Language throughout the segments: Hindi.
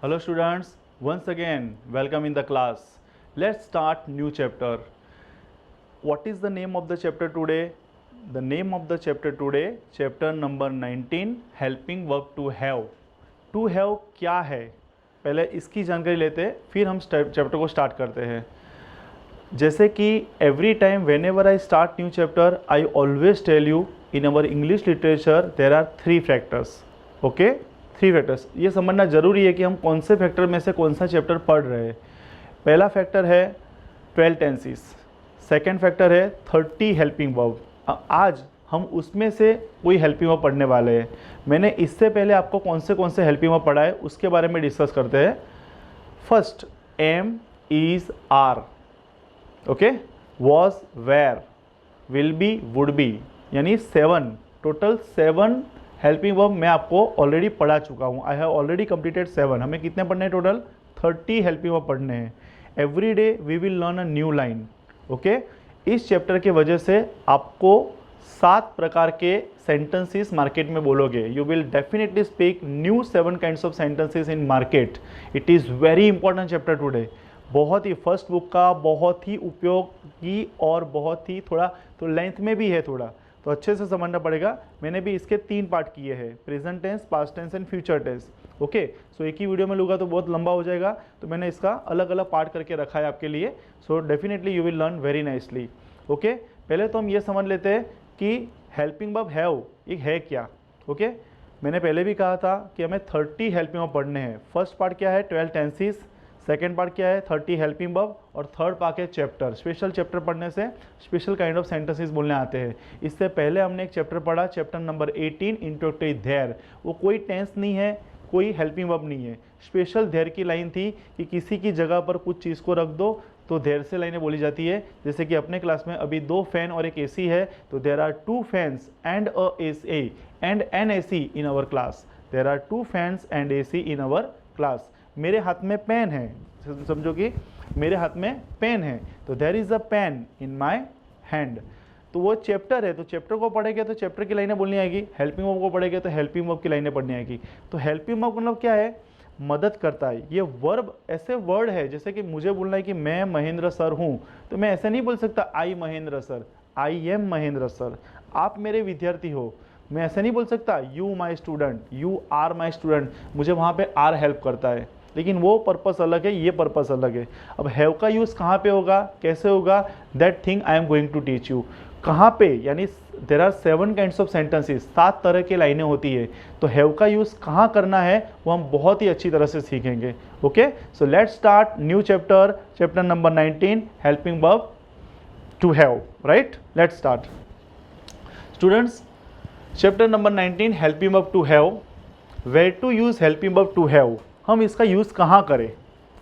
Hello students, once again welcome in the class. Let's start new chapter. What is the name of the chapter today? The name of the chapter today, chapter number 19, helping verb to have. To have क्या है? पहले इसकी जानकारी लेते हैं, फिर हम चैप्टर को स्टार्ट करते हैं. जैसे कि every time whenever I start new chapter I always tell you in our English literature there are 3 factors. Okay, 3 factors. ये समझना जरूरी है कि हम कौन से फैक्टर में से कौन सा चैप्टर पढ़ रहे हैं. पहला फैक्टर है 12 टेंसेस, सेकेंड फैक्टर है 30 हेल्पिंग वर्ब. आज हम उसमें से कोई हेल्पिंग वर्ब पढ़ने वाले हैं. मैंने इससे पहले आपको कौन से हेल्पिंग वर्ब पढ़ा है उसके बारे में डिस्कस करते हैं. First, am, is, are. Okay, was, were, will be, would be, यानी 7, टोटल 7 हेल्पिंग वर्ब मैं आपको ऑलरेडी पढ़ा चुका हूँ. I have already completed 7. हमें कितने पढ़ने हैं टोटल? 30 हेल्पिंग वर्ब पढ़ने हैं. Every day we will learn a new line. Okay, इस चैप्टर के वजह से आपको 7 प्रकार के सेंटेंसेस मार्केट में बोलोगे. You will definitely speak new 7 kinds of sentences in market. It is very important chapter today. बहुत ही फर्स्ट बुक का बहुत ही उपयोगी और बहुत ही थोड़ा तो लेंथ में भी है थोड़ा, तो अच्छे से समझना पड़ेगा. मैंने भी इसके 3 पार्ट किए हैं, present tense, past tense and future tense. Okay, so एक ही वीडियो में लूँगा तो बहुत लंबा हो जाएगा, तो मैंने इसका अलग अलग पार्ट करके रखा है आपके लिए. So definitely you will learn very nicely. Okay, पहले तो हम ये समझ लेते हैं कि हेल्पिंग वर्ब हैव एक है क्या. ओके, मैंने पहले भी कहा था कि हमें 30 हेल्पिंग वर्ब पढ़ने हैं. फर्स्ट पार्ट क्या है? 12 टेंसेस. सेकेंड पार्ट क्या है? 30 हेल्पिंग वर्ब. और थर्ड पार्ट है चैप्टर. स्पेशल चैप्टर पढ़ने से स्पेशल काइंड ऑफ सेंटेंसेस बोलने आते हैं. इससे पहले हमने एक चैप्टर पढ़ा, चैप्टर नंबर 18, इंट्रोडक्टरी देयर. वो कोई टेंस नहीं है, कोई हेल्पिंग वर्ब नहीं है. स्पेशल देयर की लाइन थी कि किसी की जगह पर कुछ चीज़ को रख दो तो देयर से लाइनें बोली जाती है. जैसे कि अपने क्लास में अभी 2 फैन और एक एसी है, तो there are 2 fans and a AC and an AC in our class. There are 2 fans and AC in our class. मेरे हाथ में पेन है, समझो कि मेरे हाथ में पेन है, तो there is a pen in my hand. तो वो चैप्टर है, तो चैप्टर को पढ़ेंगे तो चैप्टर की लाइनें बोलनी आएगी. हेल्पिंग वर्ब को पढ़ेंगे तो हेल्पिंग वर्ब की लाइनें पढ़नी आएगी. तो हेल्पिंग वर्ब मतलब क्या है? मदद करता है. ये वर्ब ऐसे वर्ड है, जैसे कि मुझे बोलना है कि मैं महेंद्र सर हूँ, तो मैं ऐसे नहीं बोल सकता I Mahendra sir, I am Mahendra sir. आप मेरे विद्यार्थी हो, मैं ऐसे नहीं बोल सकता you my student, you are my student. मुझे वहाँ पे आर हेल्प करता है, लेकिन वो पर्पस अलग है, ये पर्पस अलग है. अब हैव का यूज़ कहाँ पे होगा, कैसे होगा? That thing I am going to teach you. कहाँ पे? यानी there are 7 kinds of sentences, 7 तरह की लाइनें होती है. तो हैव का यूज़ कहाँ करना है वो हम बहुत ही अच्छी तरह से सीखेंगे. Okay, so let's start new chapter, chapter number 19, helping verb to have. Right, let's start students. Chapter number 19, helping verb to have. Where to use helping verb to have. हम इसका यूज़ कहाँ करें?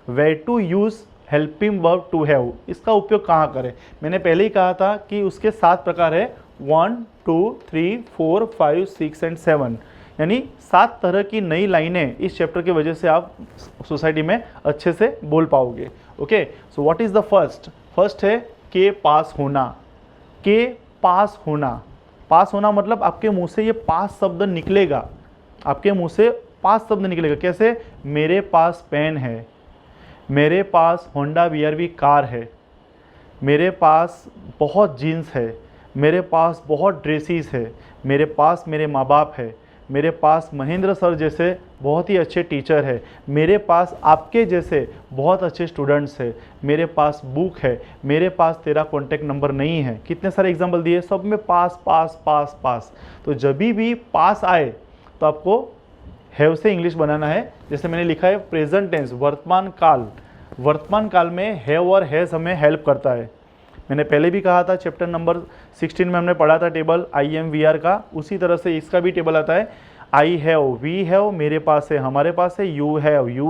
Where to use helping verb to have, इसका उपयोग कहाँ करें? मैंने पहले ही कहा था कि उसके 7 प्रकार है, 1, 2, 3, 4, 5, 6 एंड 7. यानी 7 तरह की नई लाइनें इस चैप्टर की वजह से आप सोसाइटी में अच्छे से बोल पाओगे. Okay, so what is the first? First है के पास होना. के पास होना. पास होना मतलब आपके मुंह से ये पास शब्द निकलेगा. आपके मुंह से पास शब्द निकलेगा. कैसे? मेरे पास पेन है, मेरे पास होंडा BRV कार है, मेरे पास बहुत जीन्स है, मेरे पास बहुत ड्रेसेस है, मेरे पास मेरे माँ बाप है, मेरे पास महेंद्र सर जैसे बहुत ही अच्छे टीचर है, मेरे पास आपके जैसे बहुत अच्छे स्टूडेंट्स है, मेरे पास बुक है, मेरे पास तेरा कॉन्टैक्ट नंबर नहीं है. कितने सारे एग्जाम्पल दिए, सब में पास पास पास पास. तो जब भी पास आए तो आपको हैव से इंग्लिश बनाना है. जैसे मैंने लिखा है प्रेजेंट टेंस, वर्तमान काल. वर्तमान काल में हैव और हैज़ हमें हेल्प करता है. मैंने पहले भी कहा था, चैप्टर नंबर 16 में हमने पढ़ा था टेबल IMVR का. उसी तरह से इसका भी टेबल आता है. आई हैव, वी हैव, मेरे पास है, हमारे पास है. यू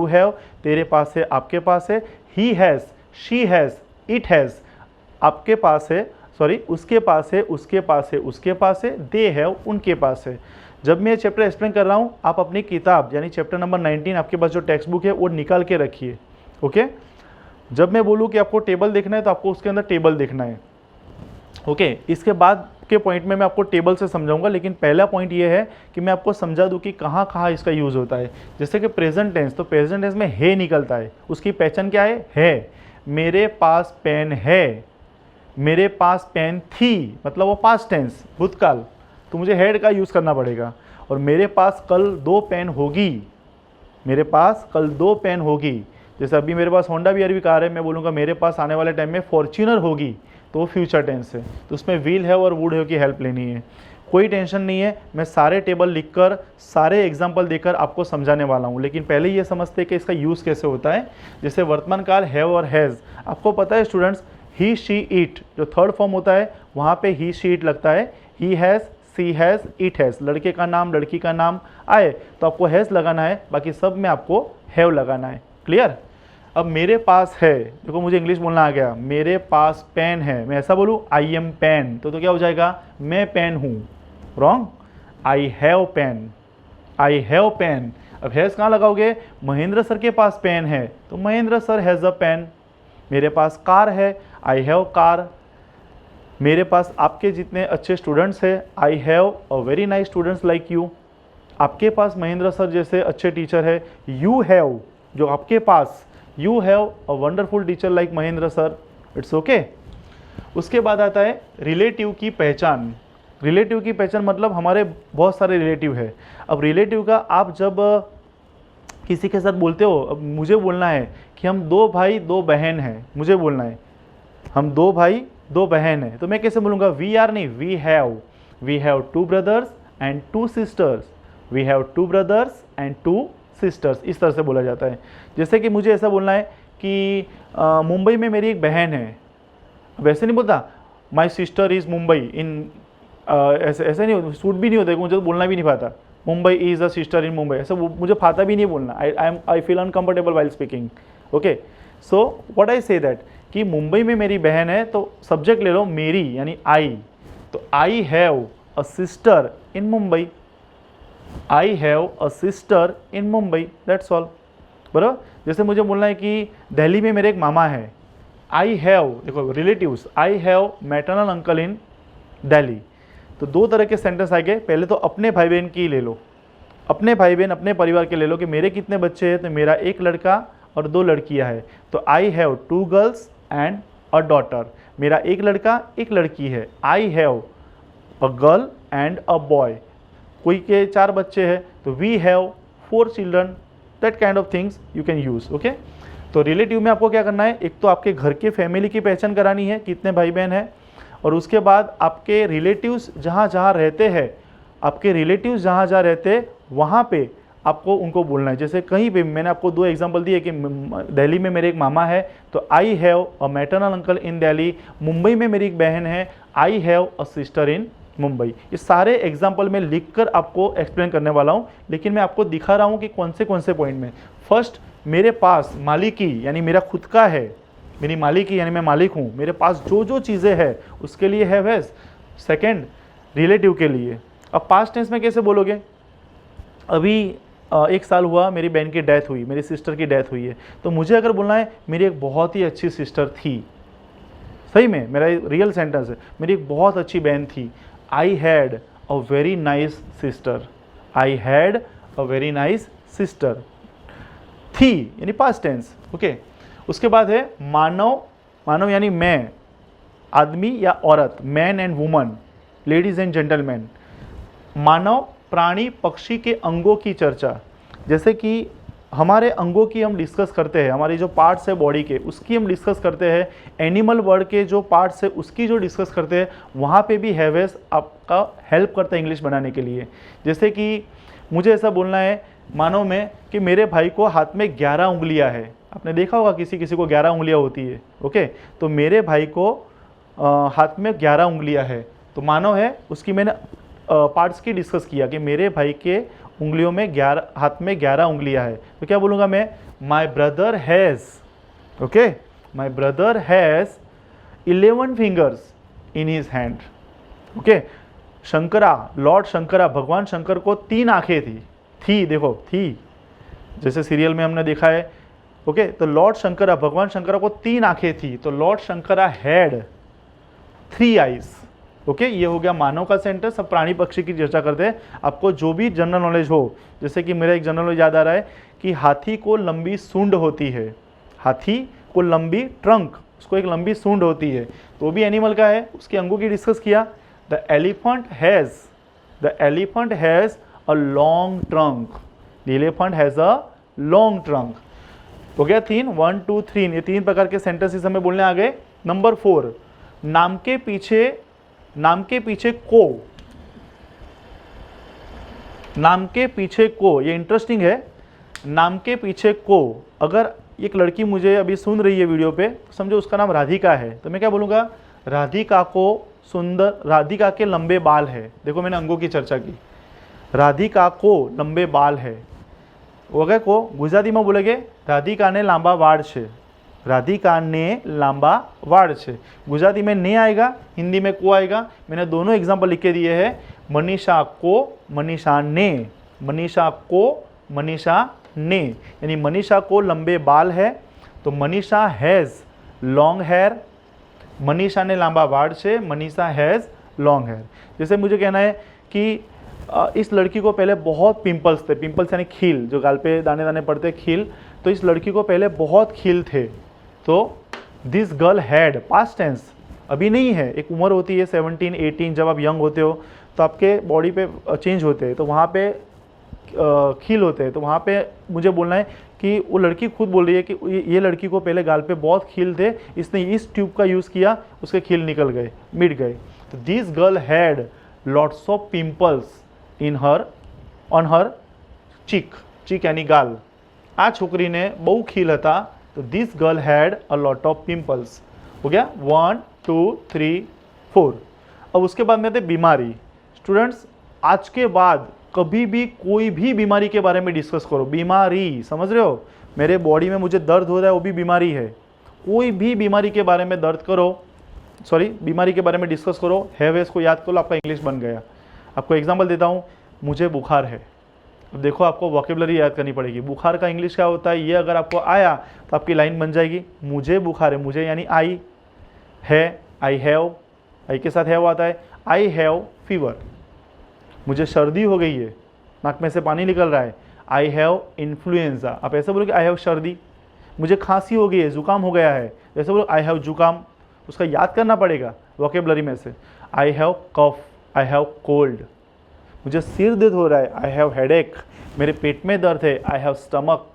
हैव, तेरे पास है, आपके पास है. He has, she has, it has, आपके पास है, सॉरी उसके पास है, उसके पास है, उसके पास है. दे हैव, उनके पास है. जब मैं ये चैप्टर एक्सप्लेन कर रहा हूँ, आप अपनी किताब यानी चैप्टर नंबर 19 आपके पास जो टेक्स्ट बुक है वो निकाल के रखिए. ओके, जब मैं बोलूँ कि आपको टेबल देखना है तो आपको उसके अंदर टेबल देखना है. ओके इसके बाद के पॉइंट में मैं आपको टेबल से समझाऊंगा, लेकिन पहला पॉइंट ये है कि मैं आपको समझा दूं कि कहाँ कहाँ इसका यूज़ होता है। जैसे कि प्रेजेंट टेंस, तो प्रेजेंट टेंस में है निकलता है, उसकी पहचान क्या है। मेरे पास पेन है, मेरे पास पेन थी, मतलब वो पास्ट टेंस भूतकाल, तो मुझे हैड का यूज़ करना पड़ेगा। और मेरे पास कल 2 पेन होगी, मेरे पास कल 2 पेन होगी। जैसे अभी मेरे पास होंडा वीआरवी कार है, मैं बोलूँगा मेरे पास आने वाले टाइम में फॉर्च्यूनर होगी, तो वो फ्यूचर टेंस है, तो उसमें विल है और वुड है की हेल्प लेनी है। कोई टेंशन नहीं है, मैं सारे टेबल लिखकर सारे एग्जाम्पल देकर आपको समझाने वाला हूँ, लेकिन पहले ये समझते हैं कि इसका यूज़ कैसे होता है। जैसे वर्तमान काल हैव और हैज़, आपको पता है स्टूडेंट्स, ही शी इट जो थर्ड फॉर्म होता है वहाँ पे ही शी इट लगता है। He has, she has, it has, लड़के का नाम लड़की का नाम आए तो आपको हैज़ लगाना है, बाकी सब में आपको हैव लगाना है। क्लियर। अब मेरे पास है, देखो मुझे इंग्लिश बोलना आ गया, मेरे पास पेन है, मैं ऐसा बोलूँ आई एम पेन, तो क्या हो जाएगा, मैं पेन हूँ। Wrong, I have pen, I have pen. अब हैज़ कहाँ लगाओगे, महेंद्र सर के पास पेन है तो Mahendra sir has a pen. मेरे पास कार है, आई हैव कार। मेरे पास आपके जितने अच्छे स्टूडेंट्स हैं, आई have a very nice students like you. आपके पास महेंद्र सर जैसे अच्छे टीचर है। यू हैव, जो आपके पास, you have a wonderful teacher like Mahendra sir. It's okay. उसके बाद आता है रिलेटिव की पहचान। रिलेटिव की पहचान मतलब हमारे बहुत सारे रिलेटिव है। अब रिलेटिव का आप जब किसी के साथ बोलते हो, अब मुझे बोलना है कि हम 2 भाई 2 बहन हैं, मुझे बोलना है हम 2 भाई 2 बहन हैं, तो मैं कैसे बोलूँगा, वी आर नहीं, we have 2 brothers and 2 sisters, we have 2 brothers and 2 sisters, इस तरह से बोला जाता है। जैसे कि मुझे ऐसा बोलना है कि मुंबई में मेरी एक बहन है, वैसे नहीं बोलता माई सिस्टर इज़ मुंबई इन, ऐसे नहीं, सूट भी नहीं होता, मुझे तो बोलना भी नहीं पाता Mumbai is a sister in Mumbai, ऐसा मुझे फाता भी नहीं बोलना। I feel uncomfortable while speaking. Okay, so what I say that कि मुंबई में मेरी बहन है, तो सब्जेक्ट ले लो मेरी यानी आई, तो I have a sister in Mumbai, I have a sister in Mumbai, that's all. बराबर। जैसे मुझे बोलना है कि दिल्ली में मेरे एक मामा है, आई हैव, देखो relatives, I have maternal uncle in Delhi. तो 2 तरह के सेंटेंस आ गए। पहले तो अपने भाई बहन की ले लो, अपने भाई बहन अपने परिवार के ले लो कि मेरे कितने बच्चे हैं, तो मेरा 1 लड़का और 2 लड़कियां हैं, तो I have 2 girls and a daughter, मेरा 1 लड़का 1 लड़की है। I have a girl and a boy, कोई के 4 बच्चे हैं तो we have 4 children, that kind of things you can use. Okay, तो रिलेटिव में आपको क्या करना है, एक तो आपके घर के फैमिली की पहचान करानी है, कितने भाई बहन हैं, और उसके बाद आपके रिलेटिव्स जहाँ जहाँ रहते हैं, आपके रिलेटिव्स जहाँ जहाँ रहते हैं वहाँ पे आपको उनको बोलना है। जैसे कहीं भी मैंने आपको 2 एग्जांपल दिए कि दिल्ली में मेरे एक मामा है तो I have a maternal uncle in Delhi, Mumbai में मेरी एक बहन है, I have a sister in Mumbai. ये सारे एग्जाम्पल मैं लिखकर आपको एक्सप्लेन करने वाला हूँ, लेकिन मैं आपको दिखा रहा हूँ कि कौन से पॉइंट में। फर्स्ट, मेरे पास मालिकी यानी मेरा खुद का है, मेरी मालिकी यानी मैं मालिक हूँ, मेरे पास जो जो चीज़ें हैं उसके लिए हैव हैज़। सेकेंड, रिलेटिव के लिए। अब पास्ट टेंस में कैसे बोलोगे, अभी 1 साल हुआ मेरी बहन की डेथ हुई, मेरी सिस्टर की डेथ हुई है, तो मुझे अगर बोलना है मेरी एक बहुत ही अच्छी सिस्टर थी, सही में मेरा रियल सेंटेंस है, मेरी एक बहुत अच्छी बहन थी, I had a very nice sister, I had a very nice sister, थी यानी पास्ट टेंस। ओके, उसके बाद है मानव, मानव यानी मैं, आदमी या औरत, man and woman, ladies and gentleman. मानव, प्राणी पक्षी के अंगों की चर्चा, जैसे कि हमारे अंगों की हम डिस्कस करते हैं, हमारी जो पार्ट्स है बॉडी के उसकी हम डिस्कस करते हैं, एनिमल वर्ड के जो पार्ट्स है उसकी जो डिस्कस करते हैं, वहाँ पे भी हैवेस आपका हेल्प करता है इंग्लिश बनाने के लिए। जैसे कि मुझे ऐसा बोलना है मानव में कि मेरे भाई को हाथ में 11 उंगलियां है, आपने देखा होगा किसी किसी को 11 उंगलियां होती है। ओके, तो मेरे भाई को हाथ में 11 उंगलियां है, तो मानव है, उसकी मैंने पार्ट्स की डिस्कस किया कि मेरे भाई के उंगलियों में 11, हाथ में 11 उंगलियां है, तो क्या बोलूँगा मैं, my brother has, okay, my brother has 11 fingers in his hand. Okay, Shankara, Lord Shankara, भगवान शंकर को 3 आंखें थी, देखो थी, जैसे सीरियल में हमने देखा है। ओके, तो लॉर्ड शंकरा, भगवान शंकरा को 3 आंखें थी, तो Lord Shankara had 3 eyes. Okay, ये हो गया मानव का सेंटेंस। अब प्राणी पक्षी की चर्चा करते हैं। आपको जो भी जनरल नॉलेज हो, जैसे कि मेरा एक जनरल नॉलेज याद आ रहा है कि हाथी को लंबी सूंड होती है, हाथी को लंबी ट्रंक, उसको एक लंबी सूंड होती है, तो भी एनिमल का है, उसके अंगों की डिस्कस किया। The elephant has a long trunk, the elephant has a long trunk. हो गया 3, 1 2 3, ये 3 प्रकार के सेंटेंसेस हमें बोलने आ गए। नंबर 4, नाम के पीछे को, नाम के पीछे को, ये इंटरेस्टिंग है। नाम के पीछे को, अगर एक लड़की मुझे अभी सुन रही है वीडियो पे, समझो उसका नाम राधिका है, तो मैं क्या बोलूँगा, राधिका को सुंदर, राधिका के लंबे बाल है। देखो मैंने अंगों की चर्चा की, राधिका को लंबे बाल है। वगैरह को गुजराती में बोलेगे राधिका ने लांबा वाड़ छे, राधिका ने लांबा वाड़ छे। गुजराती में ने आएगा, हिंदी में को आएगा। मैंने दोनों एग्जाम्पल लिख के दिए हैं, मनीषा को, मनीषा ने, मनीषा को, मनीषा ने, यानी मनीषा को लंबे बाल है, तो Manisha has long hair, Manisha ने लांबा वाड़ छे, मनीषा हैज़ लॉन्ग हेयर। जैसे मुझे कहना है कि इस लड़की को पहले बहुत पिंपल्स थे, पिंपल्स यानी खील, जो गाल पे दाने दाने पड़ते खील, तो इस लड़की को पहले बहुत खील थे। तो this girl had, past tense, अभी नहीं है, एक उम्र होती है 17 18, जब आप यंग होते हो तो आपके बॉडी पे चेंज होते हैं, तो वहाँ पे खील होते हैं, तो वहाँ पे मुझे बोलना है कि वो लड़की खुद बोल रही है कि ये लड़की को पहले गाल पे बहुत खील थे, इसने इस ट्यूब का यूज़ किया, उसके खील निकल गए, मिट गए। तो this girl had lots of pimples in her, on her cheek, cheek यानी गाल। आ छोकरी ने बहु खील था, तो this girl had a lot of pimples. हो गया 1 2 3 4। अब उसके बाद में आते बीमारी। स्टूडेंट्स, आज के बाद कभी भी कोई भी बीमारी के बारे में डिस्कस करो, बीमारी, समझ रहे हो, मेरे बॉडी में मुझे दर्द हो रहा है, वो भी बीमारी है। कोई भी बीमारी के बारे में दर्द करो, सॉरी बीमारी के बारे में डिस्कस करो, हैवेस को याद करो, आपका इंग्लिश बन गया। आपको एग्जांपल देता हूँ, मुझे बुखार है। अब देखो आपको वोकेबलरी याद करनी पड़ेगी। बुखार का इंग्लिश क्या होता है, ये अगर आपको आया तो आपकी लाइन बन जाएगी, मुझे बुखार है, मुझे यानी आई है, आई हैव, आई के साथ हैव आता है, आई हैव फीवर। मुझे सर्दी हो गई है, नाक में से पानी निकल रहा है, आई हैव इन्फ्लुएंजा। आप ऐसे बोलो कि आई हैव सर्दी। मुझे खांसी हो गई है, जुकाम हो गया है, जैसे बोलो आई हैव जुकाम। उसका याद करना पड़ेगा वोकेबलरी में से। I have cough, I have cold. मुझे सिर दर्द हो रहा है, आई हैव हेडेक। मेरे पेट में दर्द है, I have stomach.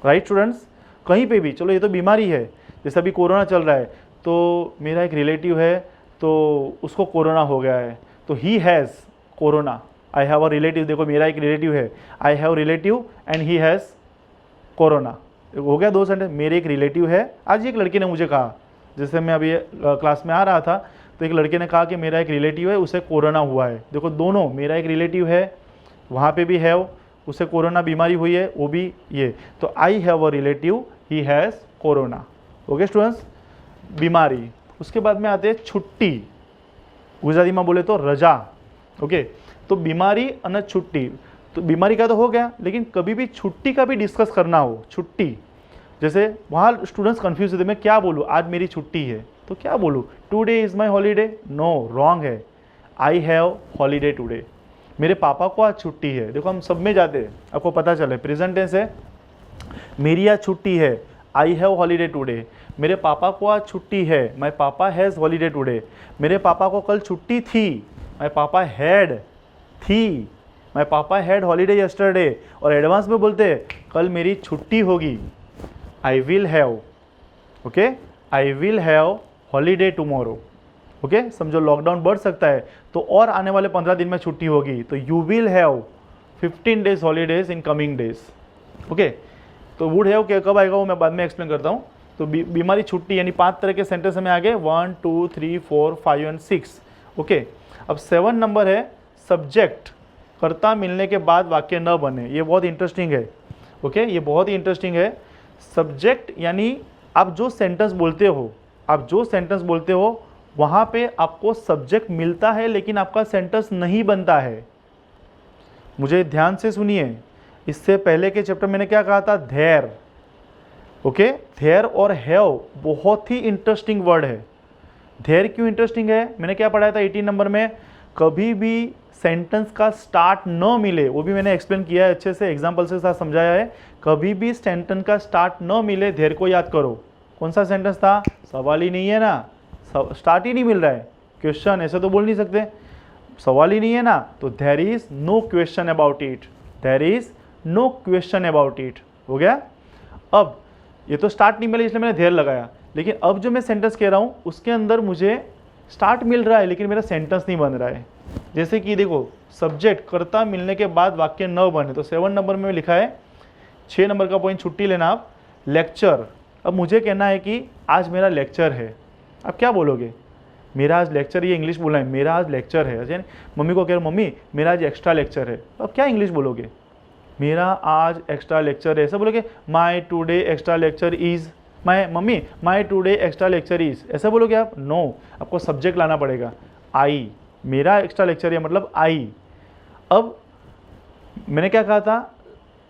Right students, कहीं पे भी, चलो ये तो बीमारी है, जैसे अभी कोरोना चल रहा है, तो मेरा एक रिलेटिव है, तो उसको कोरोना हो गया है, तो he has corona. I have a relative, देखो मेरा एक रिलेटिव है, I have relative and he has corona. हो गया 2 सेंटेंस। मेरे एक रिलेटिव है, आज एक लड़की ने मुझे कहा, जैसे मैं अभी क्लास में आ रहा था, तो एक लड़के ने कहा कि मेरा एक रिलेटिव है, उसे कोरोना हुआ है। देखो दोनों, मेरा एक रिलेटिव है, वहाँ पे भी हैव, उसे कोरोना बीमारी हुई है, वो भी ये, तो I have a relative, he has corona. Okay students, बीमारी। उसके बाद में आते हैं छुट्टी, गुजराती में बोले तो रजा। ओके, तो बीमारी और छुट्टी, तो बीमारी का तो हो गया, लेकिन कभी भी छुट्टी का भी डिस्कस करना हो, छुट्टी, जैसे वहाँ स्टूडेंट्स कंफ्यूज होते, मैं क्या बोलूँ, आज मेरी छुट्टी है, तो क्या बोलूँ, today is my holiday, no, wrong है, आई हैव हॉलीडे टुडे। मेरे पापा को आज छुट्टी है। देखो हम सब में जाते हैं, आपको पता चले, प्रेजेंट टेंस है, मेरी आज छुट्टी है, आई हैव हॉलीडे टुडे। मेरे पापा को आज छुट्टी है, माई पापा हैज़ हॉलीडे टुडे। मेरे पापा को कल छुट्टी थी, माई पापा हैड थी, माई पापा हैड हॉलीडे यस्टरडे। और एडवांस में बोलते हैं कल मेरी छुट्टी होगी, I will have. Okay, I will have holiday tomorrow. Okay, समझो लॉकडाउन बढ़ सकता है, तो और आने वाले 15 दिन में छुट्टी होगी, तो you will have 15 days holidays in coming days. Okay, तो वुड हैव के कब आएगा वो मैं बाद में एक्सप्लेन करता हूँ। तो बीमारी, छुट्टी, यानी 5 तरह के सेंटेंस में आ गए, 1 2 3 4 5 एंड 6। ओके, अब 7 नंबर है सब्जेक्ट, कर्ता मिलने के बाद वाक्य न बने। ये बहुत इंटरेस्टिंग है। ओके, ये बहुत ही इंटरेस्टिंग है। सब्जेक्ट यानी आप जो सेंटेंस बोलते हो, आप जो सेंटेंस बोलते हो वहाँ पे आपको सब्जेक्ट मिलता है, लेकिन आपका सेंटेंस नहीं बनता है। मुझे ध्यान से सुनिए, इससे पहले के चैप्टर मैंने क्या कहा था, धेर। ओके, धेर और हैव बहुत ही इंटरेस्टिंग वर्ड है। देयर क्यों इंटरेस्टिंग है? मैंने क्या पढ़ाया था 18 नंबर में, कभी भी सेंटेंस का स्टार्ट न मिले, वो भी मैंने एक्सप्लेन किया है अच्छे से, एग्जाम्पल से साथ समझाया है। कभी भी सेंटेंस का स्टार्ट न मिले, देयर को याद करो। कौन सा सेंटेंस था? सवाल ही नहीं है ना, स्टार्ट ही नहीं मिल रहा है, क्वेश्चन ऐसे तो बोल नहीं सकते, सवाल ही नहीं है ना, तो there is no question about it, there is no question about it. हो गया? अब ये तो स्टार्ट नहीं मिला इसलिए मैंने देयर लगाया, लेकिन अब जो मैं सेंटेंस कह रहा हूँ उसके अंदर मुझे स्टार्ट मिल रहा है लेकिन मेरा सेंटेंस नहीं बन रहा है। जैसे कि देखो, सब्जेक्ट कर्ता मिलने के बाद वाक्य न बने, तो 7 नंबर में लिखा है, 6 नंबर का पॉइंट छुट्टी लेना आप, लेक्चर। अब मुझे कहना है कि आज मेरा लेक्चर है, आप क्या बोलोगे? मेरा आज लेक्चर, ये इंग्लिश बोला है, मेरा आज लेक्चर है। अच्छा, मम्मी को कह रहा हूँ मम्मी मेरा आज एक्स्ट्रा लेक्चर है, अब क्या इंग्लिश बोलोगे? मेरा आज एक्स्ट्रा लेक्चर है, ऐसा बोलोगे? माई today extra lecture is, mummy my today extra lecture is, ऐसा बोलोगे आप? नो, आपको सब्जेक्ट लाना पड़ेगा। आई, मेरा एक्स्ट्रा लेक्चर है मतलब आई। अब मैंने क्या कहा था?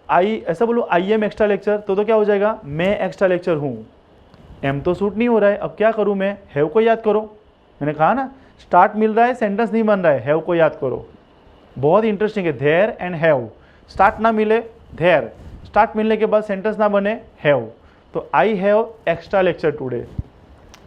आई, ऐसा बोलो आई एम एक्स्ट्रा लेक्चर, तो क्या हो जाएगा? मैं एक्स्ट्रा लेक्चर हूँ। एम तो सूट नहीं हो रहा है, अब क्या करूँ मैं? हैव को याद करो, मैंने कहा ना, स्टार्ट मिल रहा है सेंटेंस नहीं बन रहा है, हैव को याद करो। बहुत इंटरेस्टिंग है, देयर एंड हैव, स्टार्ट ना मिले देयर, स्टार्ट मिलने के बाद सेंटेंस ना बने हैव, तो I have extra lecture today.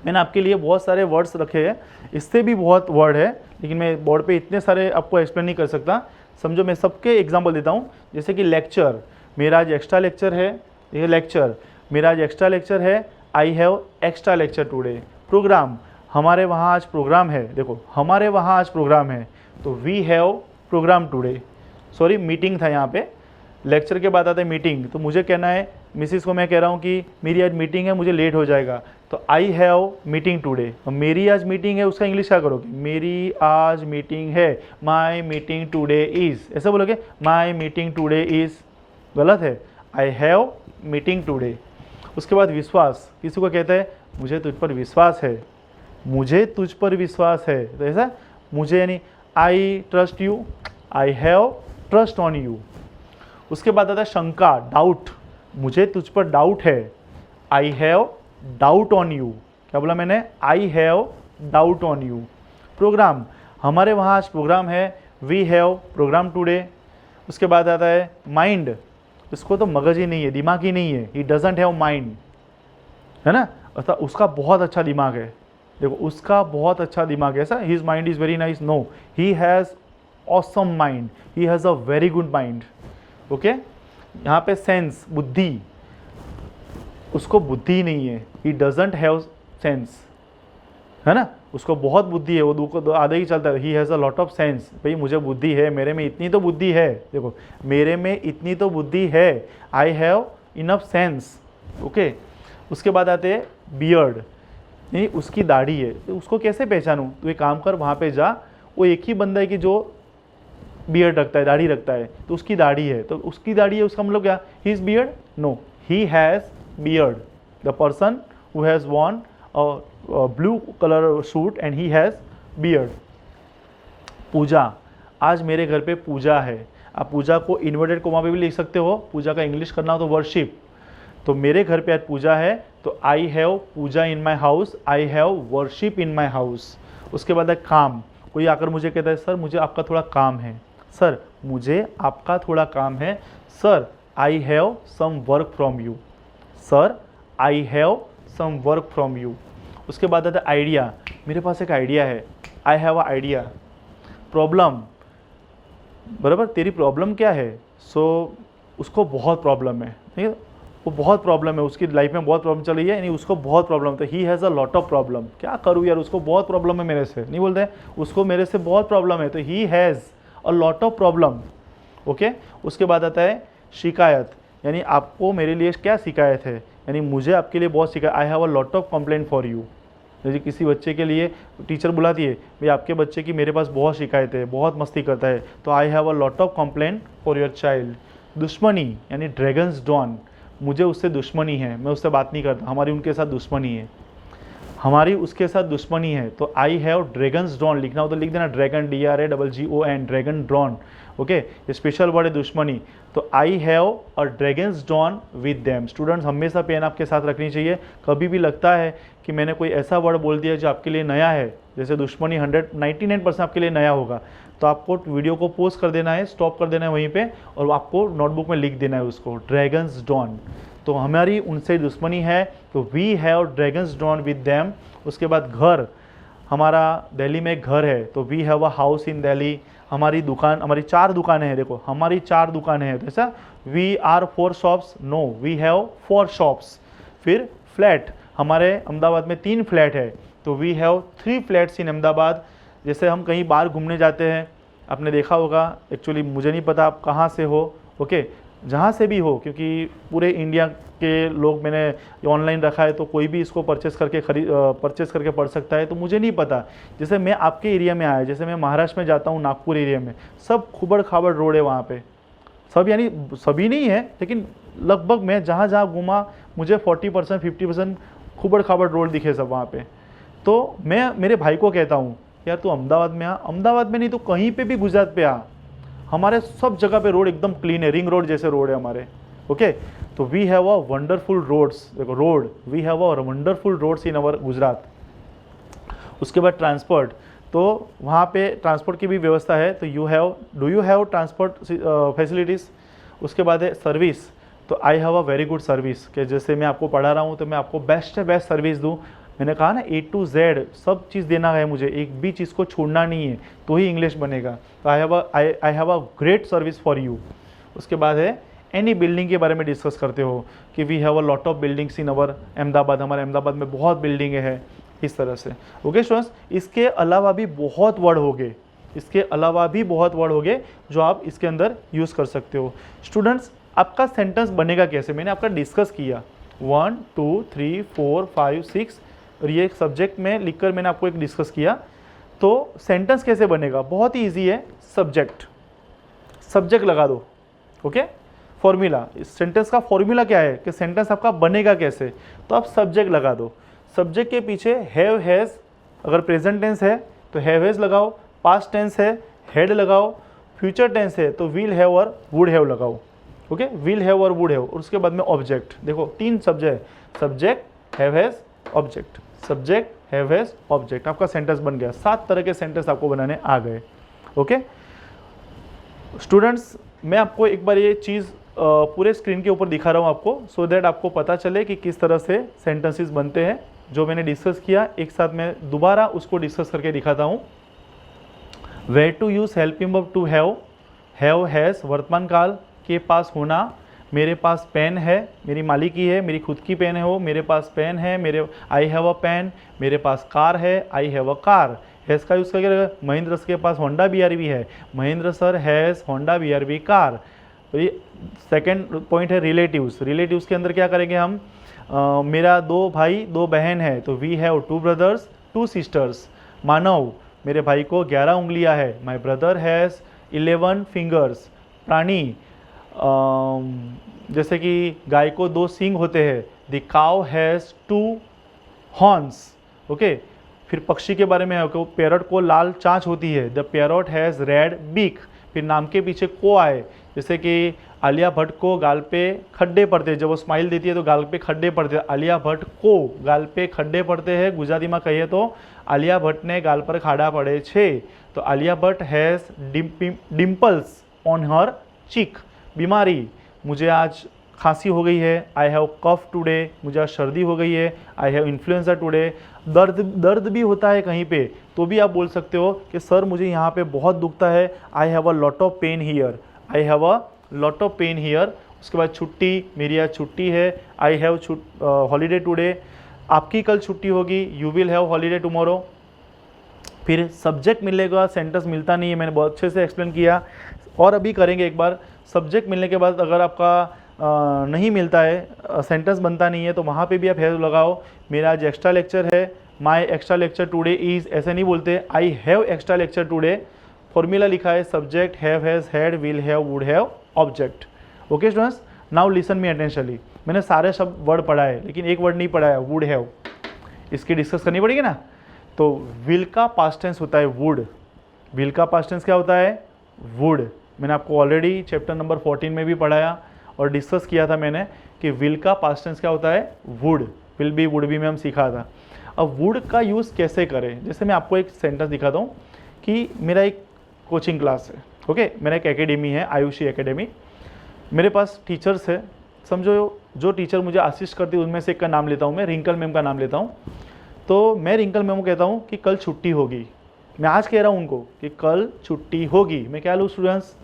मैंने आपके लिए बहुत सारे वर्ड्स रखे हैं, इससे भी बहुत वर्ड है, लेकिन मैं बोर्ड पे इतने सारे आपको एक्सप्लेन नहीं कर सकता। समझो, मैं सबके एग्जांपल देता हूँ। जैसे कि लेक्चर, मेरा आज एक्स्ट्रा लेक्चर है, ये लेक्चर, मेरा आज एक्स्ट्रा लेक्चर है, I have extra lecture today. Programme, हमारे वहाँ आज प्रोग्राम है, देखो हमारे वहाँ आज प्रोग्राम है, तो we have programme today. Sorry, meeting था यहाँ पे, लेक्चर के बाद आता है मीटिंग, तो मुझे कहना है मिसिस को, मैं कह रहा हूँ कि मेरी आज मीटिंग है, मुझे लेट हो जाएगा, तो आई हैव मीटिंग टुडे। और मेरी आज मीटिंग है, उसका इंग्लिश क्या करोगे? मेरी आज मीटिंग है, माई मीटिंग टुडे इज़, ऐसा बोलोगे? माई मीटिंग टुडे इज़, गलत है, आई हैव मीटिंग टुडे। उसके बाद विश्वास, किसी को कहता है मुझे तुझ पर विश्वास है, मुझे तुझ पर विश्वास है, तो ऐसा मुझे, यानी I trust you, I have trust on you. उसके बाद आता है शंका, डाउट, मुझे तुझ पर डाउट है, I have doubt on you. क्या बोला मैंने? I have doubt on you. Programme, हमारे वहाँ आज प्रोग्राम है, वी हैव प्रोग्राम टुडे। उसके बाद आता है माइंड, इसको तो मगज ही नहीं है, दिमाग ही नहीं है, ही डजंट हैव माइंड, है ना, अर्थात उसका बहुत अच्छा दिमाग है, देखो उसका बहुत अच्छा दिमाग है, ऐसा his mind is very nice, no, he has awesome mind, he has a very good mind. Okay, यहाँ पे सेंस, बुद्धि, उसको बुद्धि नहीं है, ही डजंट हैव सेंस, है ना, उसको बहुत बुद्धि है, वो आधे ही चलता है, he has a lot of sense, भाई मुझे बुद्धि है, मेरे में इतनी तो बुद्धि है, देखो मेरे में इतनी तो बुद्धि है, I have enough sense. Okay, उसके बाद आते हैं बियर्ड, नहीं उसकी दाढ़ी है, तो उसको कैसे पहचानूँ? तो एक काम कर, वहाँ पे जा, वो एक ही बंदा है कि जो बियर्ड रखता है, दाढ़ी रखता है, तो उसकी दाढ़ी है, तो उसकी दाढ़ी है, उसका मतलब क्या? He is beard? No, he has beard, the person who has worn blue colour suit and he has beard. Pooja, आज मेरे घर पे पूजा है, आप पूजा को इन्वर्टेड कोमा पे भी लिख सकते हो, पूजा का इंग्लिश करना हो तो वर्शिप, तो मेरे घर पे आज पूजा है, तो I have puja in my house, I have worship in my house. उसके बाद है काम, कोई आकर मुझे कहता है सर मुझे आपका थोड़ा काम है, सर मुझे आपका थोड़ा काम है, sir I have some work from you, sir I have some work from you. उसके बाद आता है आइडिया, मेरे पास एक आइडिया है, I have a idea. Problem, बराबर, तेरी प्रॉब्लम क्या है? सो उसको बहुत प्रॉब्लम है, ठीक है, वो बहुत प्रॉब्लम है, उसकी लाइफ में बहुत प्रॉब्लम चल रही है, यानी उसको बहुत प्रॉब्लम, तो ही has a lot of problem. क्या करूँ यार, उसको बहुत प्रॉब्लम है मेरे से, नहीं बोलते हैं, उसको मेरे से बहुत प्रॉब्लम है, तो ही has a lot of problem. Okay, उसके बाद आता है शिकायत, यानी आपको मेरे लिए क्या शिकायत है, यानी मुझे आपके लिए बहुत शिकायत, आई have a lot of complaint for you. जैसे किसी बच्चे के लिए टीचर बुलाती है, भाई आपके बच्चे की मेरे पास बहुत शिकायत है, बहुत मस्ती करता है, तो I have a lot of complaint for your child. दुश्मनी, यानी ड्रैगन्स डॉन, मुझे उससे दुश्मनी है, मैं उससे बात नहीं करता, हमारी उनके साथ दुश्मनी है। हमारी उसके साथ दुश्मनी है, तो आई हैव ड्रैगन्स ड्रॉन लिखना हो तो लिख देना dragon, DRAGGON, dragon drawn. Okay, special word है दुश्मनी, तो I have a dragons drawn with them. Students हमेशा पेन आपके साथ रखनी चाहिए। कभी भी लगता है कि मैंने कोई ऐसा वर्ड बोल दिया जो आपके लिए नया है, जैसे दुश्मनी 99% आपके लिए नया होगा, तो आपको वीडियो को पॉज कर देना है, स्टॉप कर देना है वहीं पे, और आपको नोटबुक में लिख देना है उसको, ड्रैगन्स ड्रॉन। तो हमारी उनसे दुश्मनी है, तो we have dragons drawn with them. उसके बाद घर, हमारा दिल्ली में एक घर है, तो we have a house in Delhi. हमारी दुकान, हमारी 4 दुकानें हैं, देखो हमारी 4 दुकानें हैं, तो ऐसा we are 4 shops, no we have 4 shops. फिर फ्लैट, हमारे अहमदाबाद में 3 फ्लैट है, तो we have 3 flats in Ahmedabad. जैसे हम कहीं बाहर घूमने जाते हैं, आपने देखा होगा, एक्चुअली मुझे नहीं पता आप कहाँ से हो, ओके, जहाँ से भी हो, क्योंकि पूरे इंडिया के लोग मैंने ऑनलाइन रखा है, तो कोई भी इसको परचेस करके पढ़ सकता है, तो मुझे नहीं पता। जैसे मैं आपके एरिया में आया, जैसे मैं महाराष्ट्र में जाता हूँ, नागपुर एरिया में सब खुबड़ खाबड़ रोड है वहाँ पे, सब यानी सभी नहीं है, लेकिन लगभग मैं जहाँ जहाँ घूमा मुझे 40% 50% खुबड़ खाबड़ रोड दिखे सब वहाँ पे। तो मैं मेरे भाई को कहता हूँ, यार तू अहमदाबाद में आ, अहमदाबाद में नहीं तो कहीं पे भी गुजरात पे आ, हमारे सब जगह पे रोड एकदम क्लीन है, रिंग रोड जैसे रोड है हमारे। ओके, तो we have a wonderful roads, देखो road, we have a wonderful roads in our Gujarat. उसके बाद ट्रांसपोर्ट, तो वहाँ पे ट्रांसपोर्ट की भी व्यवस्था है, तो do you have transport facilities. उसके बाद है सर्विस, तो I have a very good service, कि जैसे मैं आपको पढ़ा रहा हूँ तो मैं आपको बेस्ट से बेस्ट सर्विस दूँ। मैंने कहा ना A to Z सब चीज़ देना है मुझे, एक भी चीज़ को छोड़ना नहीं है, तो ही इंग्लिश बनेगा। तो I have a great service for you. उसके बाद है एनी बिल्डिंग के बारे में डिस्कस करते हो, कि we have a lot of buildings in our Ahmedabad, हमारे अहमदाबाद में बहुत बिल्डिंगें हैं, इस तरह से। ओके स्टूडेंट्स, इसके अलावा भी बहुत वर्ड हो गए, जो आप इसके अंदर यूज़ कर सकते हो। स्टूडेंट्स आपका सेंटेंस बनेगा कैसे, मैंने आपका डिस्कस किया 1 2 3 4 5 6, और ये एक सब्जेक्ट में लिखकर मैंने आपको एक डिस्कस किया। तो सेंटेंस कैसे बनेगा, बहुत ही ईजी है, सब्जेक्ट लगा दो। ओके, फॉर्मूला, इस सेंटेंस का फॉर्मूला क्या है कि सेंटेंस आपका बनेगा कैसे, तो आप सब्जेक्ट लगा दो। सब्जेक्ट के पीछे हैव हैज़, अगर प्रेजेंट टेंस है तो हैव हैज़ लगाओ, पास्ट टेंस है हैड लगाओ, फ्यूचर टेंस है तो विल हैव और वुड हैव लगाओ। ओके, विल हैव और वुड हैव, और उसके बाद में ऑब्जेक्ट, देखो 3 subject, subject have has object, subject have has object, आपका सेंटेंस बन गया। 7 तरह के सेंटेंस आपको बनाने आ गए। ओके स्टूडेंट्स, मैं आपको एक बार ये चीज़ पूरे स्क्रीन के ऊपर दिखा रहा हूँ आपको, सो दैट आपको पता चले कि किस तरह से सेंटेंसेस बनते हैं। जो मैंने डिस्कस किया एक साथ मैं दोबारा उसको डिस्कस करके दिखाता हूँ। Where to use helping verb to have has वर्तमान काल के पास होना, मेरे पास पेन है, मेरी मालिकी है, मेरी खुद की पेन है वो, मेरे पास पेन है, आई हैव अ पेन, मेरे पास कार है, I have a car. Has का यूज़ करके महेंद्र सर के पास होंडा BRV है, Mahendra sir has Honda BRV car. तो ये सेकेंड पॉइंट है रिलेटिव्स। रिलेटिव्स के अंदर क्या करेंगे हम, मेरा 2 भाई 2 बहन है, तो वी हैव 2 ब्रदर्स 2 सिस्टर्स। मानव, मेरे भाई को 11 उंगलियां है, माई ब्रदर हैज़ 11 फिंगर्स। प्राणी, जैसे कि गाय को 2 सींग होते हैं, the cow has 2 horns. Okay, फिर पक्षी के बारे में है, पैरट को लाल चांच होती है, the parrot has red beak. फिर नाम के पीछे को आए, जैसे कि आलिया भट्ट को गाल पे खड्डे पड़ते हैं, जब वो स्माइल देती है तो गाल पे खड्डे पड़ते हैं, आलिया भट्ट को गाल पे खड्डे पड़ते हैं। गुजराती में कहिए तो आलिया भट्ट ने गाल पर खाड़ा पड़े छे, तो Alia Bhatt has dimples on her cheek. बीमारी, मुझे आज खांसी हो गई है, आई हैव कफ टुडे, मुझे आज सर्दी हो गई है, आई हैव इन्फ्लुएंजा टुडे। दर्द भी होता है कहीं पे, तो भी आप बोल सकते हो कि सर मुझे यहाँ पे बहुत दुखता है, I have a lot of pain here, I have a lot of pain here. उसके बाद छुट्टी, मेरी आज छुट्टी है, आई हैव हॉलीडे टुडे, आपकी कल छुट्टी होगी, you will have holiday tomorrow. फिर सब्जेक्ट मिलेगा, सेंटेंस मिलता नहीं है, मैंने बहुत अच्छे से एक्सप्लेन किया, और अभी करेंगे एक बार। सब्जेक्ट मिलने के बाद अगर आपका नहीं मिलता है, सेंटेंस बनता नहीं है, तो वहाँ पे भी आप हैव लगाओ। मेरा आज एक्स्ट्रा लेक्चर है, my extra lecture today is, ऐसे नहीं बोलते, I have extra lecture today. Formula लिखा है subject have has had will have would have object. Okay students, now listen me attentionally. मैंने सारे सब वर्ड पढ़ा है, लेकिन एक वर्ड नहीं पढ़ा है, वुड हैव। इसकी डिस्कस करनी पड़ेगी ना। तो विल का पास्ट टेंस होता है वुड। विल का पास्ट टेंस क्या होता है? वुड। मैंने आपको ऑलरेडी चैप्टर नंबर 14 में भी पढ़ाया और डिस्कस किया था मैंने कि विल का पास्ट टेंस क्या होता है? Would. Will be would B में हम सीखा था। अब वुड का यूज़ कैसे करें? जैसे मैं आपको एक सेंटेंस दिखाता हूँ कि मेरा एक कोचिंग क्लास है, ओके, मेरा एक एकेडमी है, आयुषी एकेडमी। मेरे पास टीचर्स है, समझो जो टीचर मुझे असिस्ट करती है उनमें से एक का नाम लेता हूँ मैं, रिंकल मैम का नाम लेता हूँ। तो मैं रिंकल मैम को कहता हूँ कि कल छुट्टी होगी। मैं आज कह रहा हूँ उनको कि कल छुट्टी होगी। मैं क्या लूँ स्टूडेंट्स?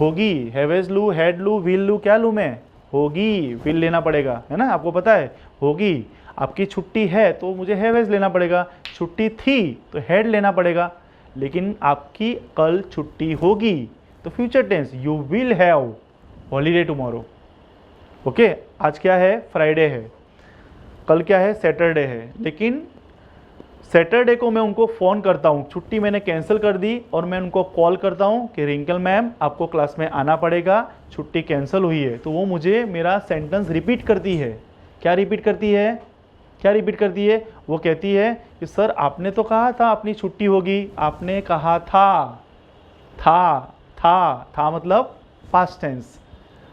होगी। हैवेज लूँ, हैड लूँ, विल लूँ, क्या लूँ मैं? होगी। विल लेना पड़ेगा, है ना, आपको पता है। होगी, आपकी छुट्टी है तो मुझे हैवेज लेना पड़ेगा। छुट्टी थी तो हैड लेना पड़ेगा। लेकिन आपकी कल छुट्टी होगी तो future tense, you will have holiday tomorrow. Okay, आज क्या है? फ्राइडे है। कल क्या है? सैटरडे है। लेकिन सैटरडे को मैं उनको फ़ोन करता हूँ, छुट्टी मैंने कैंसिल कर दी और मैं उनको कॉल करता हूँ कि रिंकल मैम आपको क्लास में आना पड़ेगा, छुट्टी कैंसिल हुई है। तो वो मुझे मेरा सेंटेंस रिपीट करती है। क्या रिपीट करती है? क्या रिपीट करती है? वो कहती है कि सर आपने तो कहा था अपनी छुट्टी होगी। आपने कहा था, था मतलब पास्ट टेंस।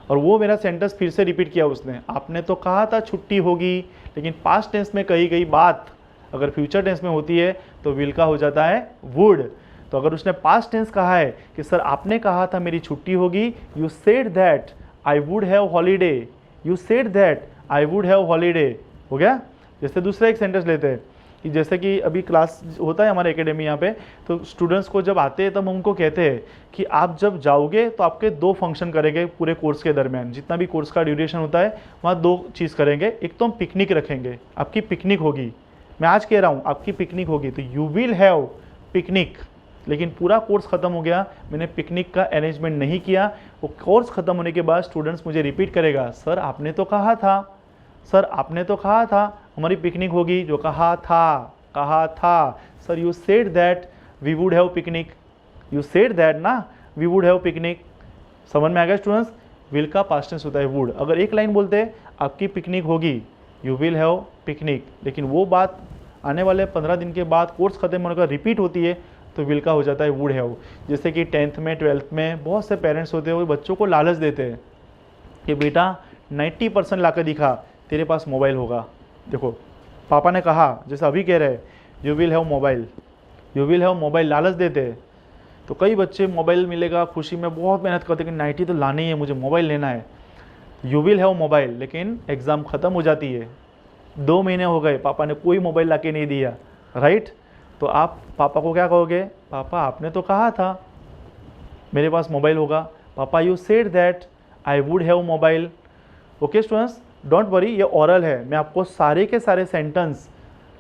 और वो मेरा सेंटेंस फिर से रिपीट किया उसने। आपने तो कहा था छुट्टी होगी, लेकिन पास्ट टेंस में कही गई बात अगर फ्यूचर टेंस में होती है तो विल का हो जाता है वुड। तो अगर उसने पास्ट टेंस कहा है कि सर आपने कहा था मेरी छुट्टी होगी, you said that I would have holiday, you said that I would have holiday, हो गया। जैसे दूसरा एक सेंटेंस लेते हैं कि जैसे कि अभी क्लास होता है हमारे एकेडमी यहाँ पे, तो स्टूडेंट्स को जब आते हैं तब हम उनको कहते हैं कि आप जब जाओगे तो आपके 2 फंक्शन करेंगे पूरे कोर्स के दरमियान। जितना भी कोर्स का ड्यूरेशन होता है वहाँ 2 चीज़ करेंगे। एक तो हम पिकनिक रखेंगे, आपकी पिकनिक होगी। मैं आज कह रहा हूँ आपकी पिकनिक होगी, तो यू विल हैव पिकनिक। लेकिन पूरा कोर्स ख़त्म हो गया, मैंने पिकनिक का अरेंजमेंट नहीं किया। वो कोर्स ख़त्म होने के बाद स्टूडेंट्स मुझे रिपीट करेगा, सर आपने तो कहा था, सर आपने तो कहा था हमारी पिकनिक होगी। जो कहा था, sir you said that we would have picnic, you said that ना वी वुड हैव पिकनिक। समझ में आ गया स्टूडेंट्स? विल का पास्ट टेंस होता है वुड। अगर एक लाइन बोलते हैं आपकी पिकनिक होगी, यू विल हैव पिकनिक, लेकिन वो बात आने वाले 15 दिन के बाद कोर्स खत्म होने का रिपीट होती है तो विल का हो जाता है वुड हैव। जैसे कि 10th में 12th में बहुत से पेरेंट्स होते हैं वो बच्चों को लालच देते हैं कि बेटा 90% ला कर दिखा, तेरे पास मोबाइल होगा। देखो पापा ने कहा, जैसे अभी कह रहे हैं you will have mobile, you will have mobile, लालच देते हैं। तो कई बच्चे मोबाइल मिलेगा खुशी में बहुत मेहनत करते हैं कि 90 तो लानी है, मुझे मोबाइल लेना है, यू विल हैव मोबाइल। लेकिन एग्ज़ाम ख़त्म हो जाती है, 2 महीने हो गए, पापा ने कोई मोबाइल ला के नहीं दिया, राइट। तो आप पापा को क्या कहोगे? पापा आपने तो कहा था मेरे पास मोबाइल होगा। पापा you said that I would have mobile. Okay students, don't worry, ये ओरल है। मैं आपको सारे के सारे सेंटेंस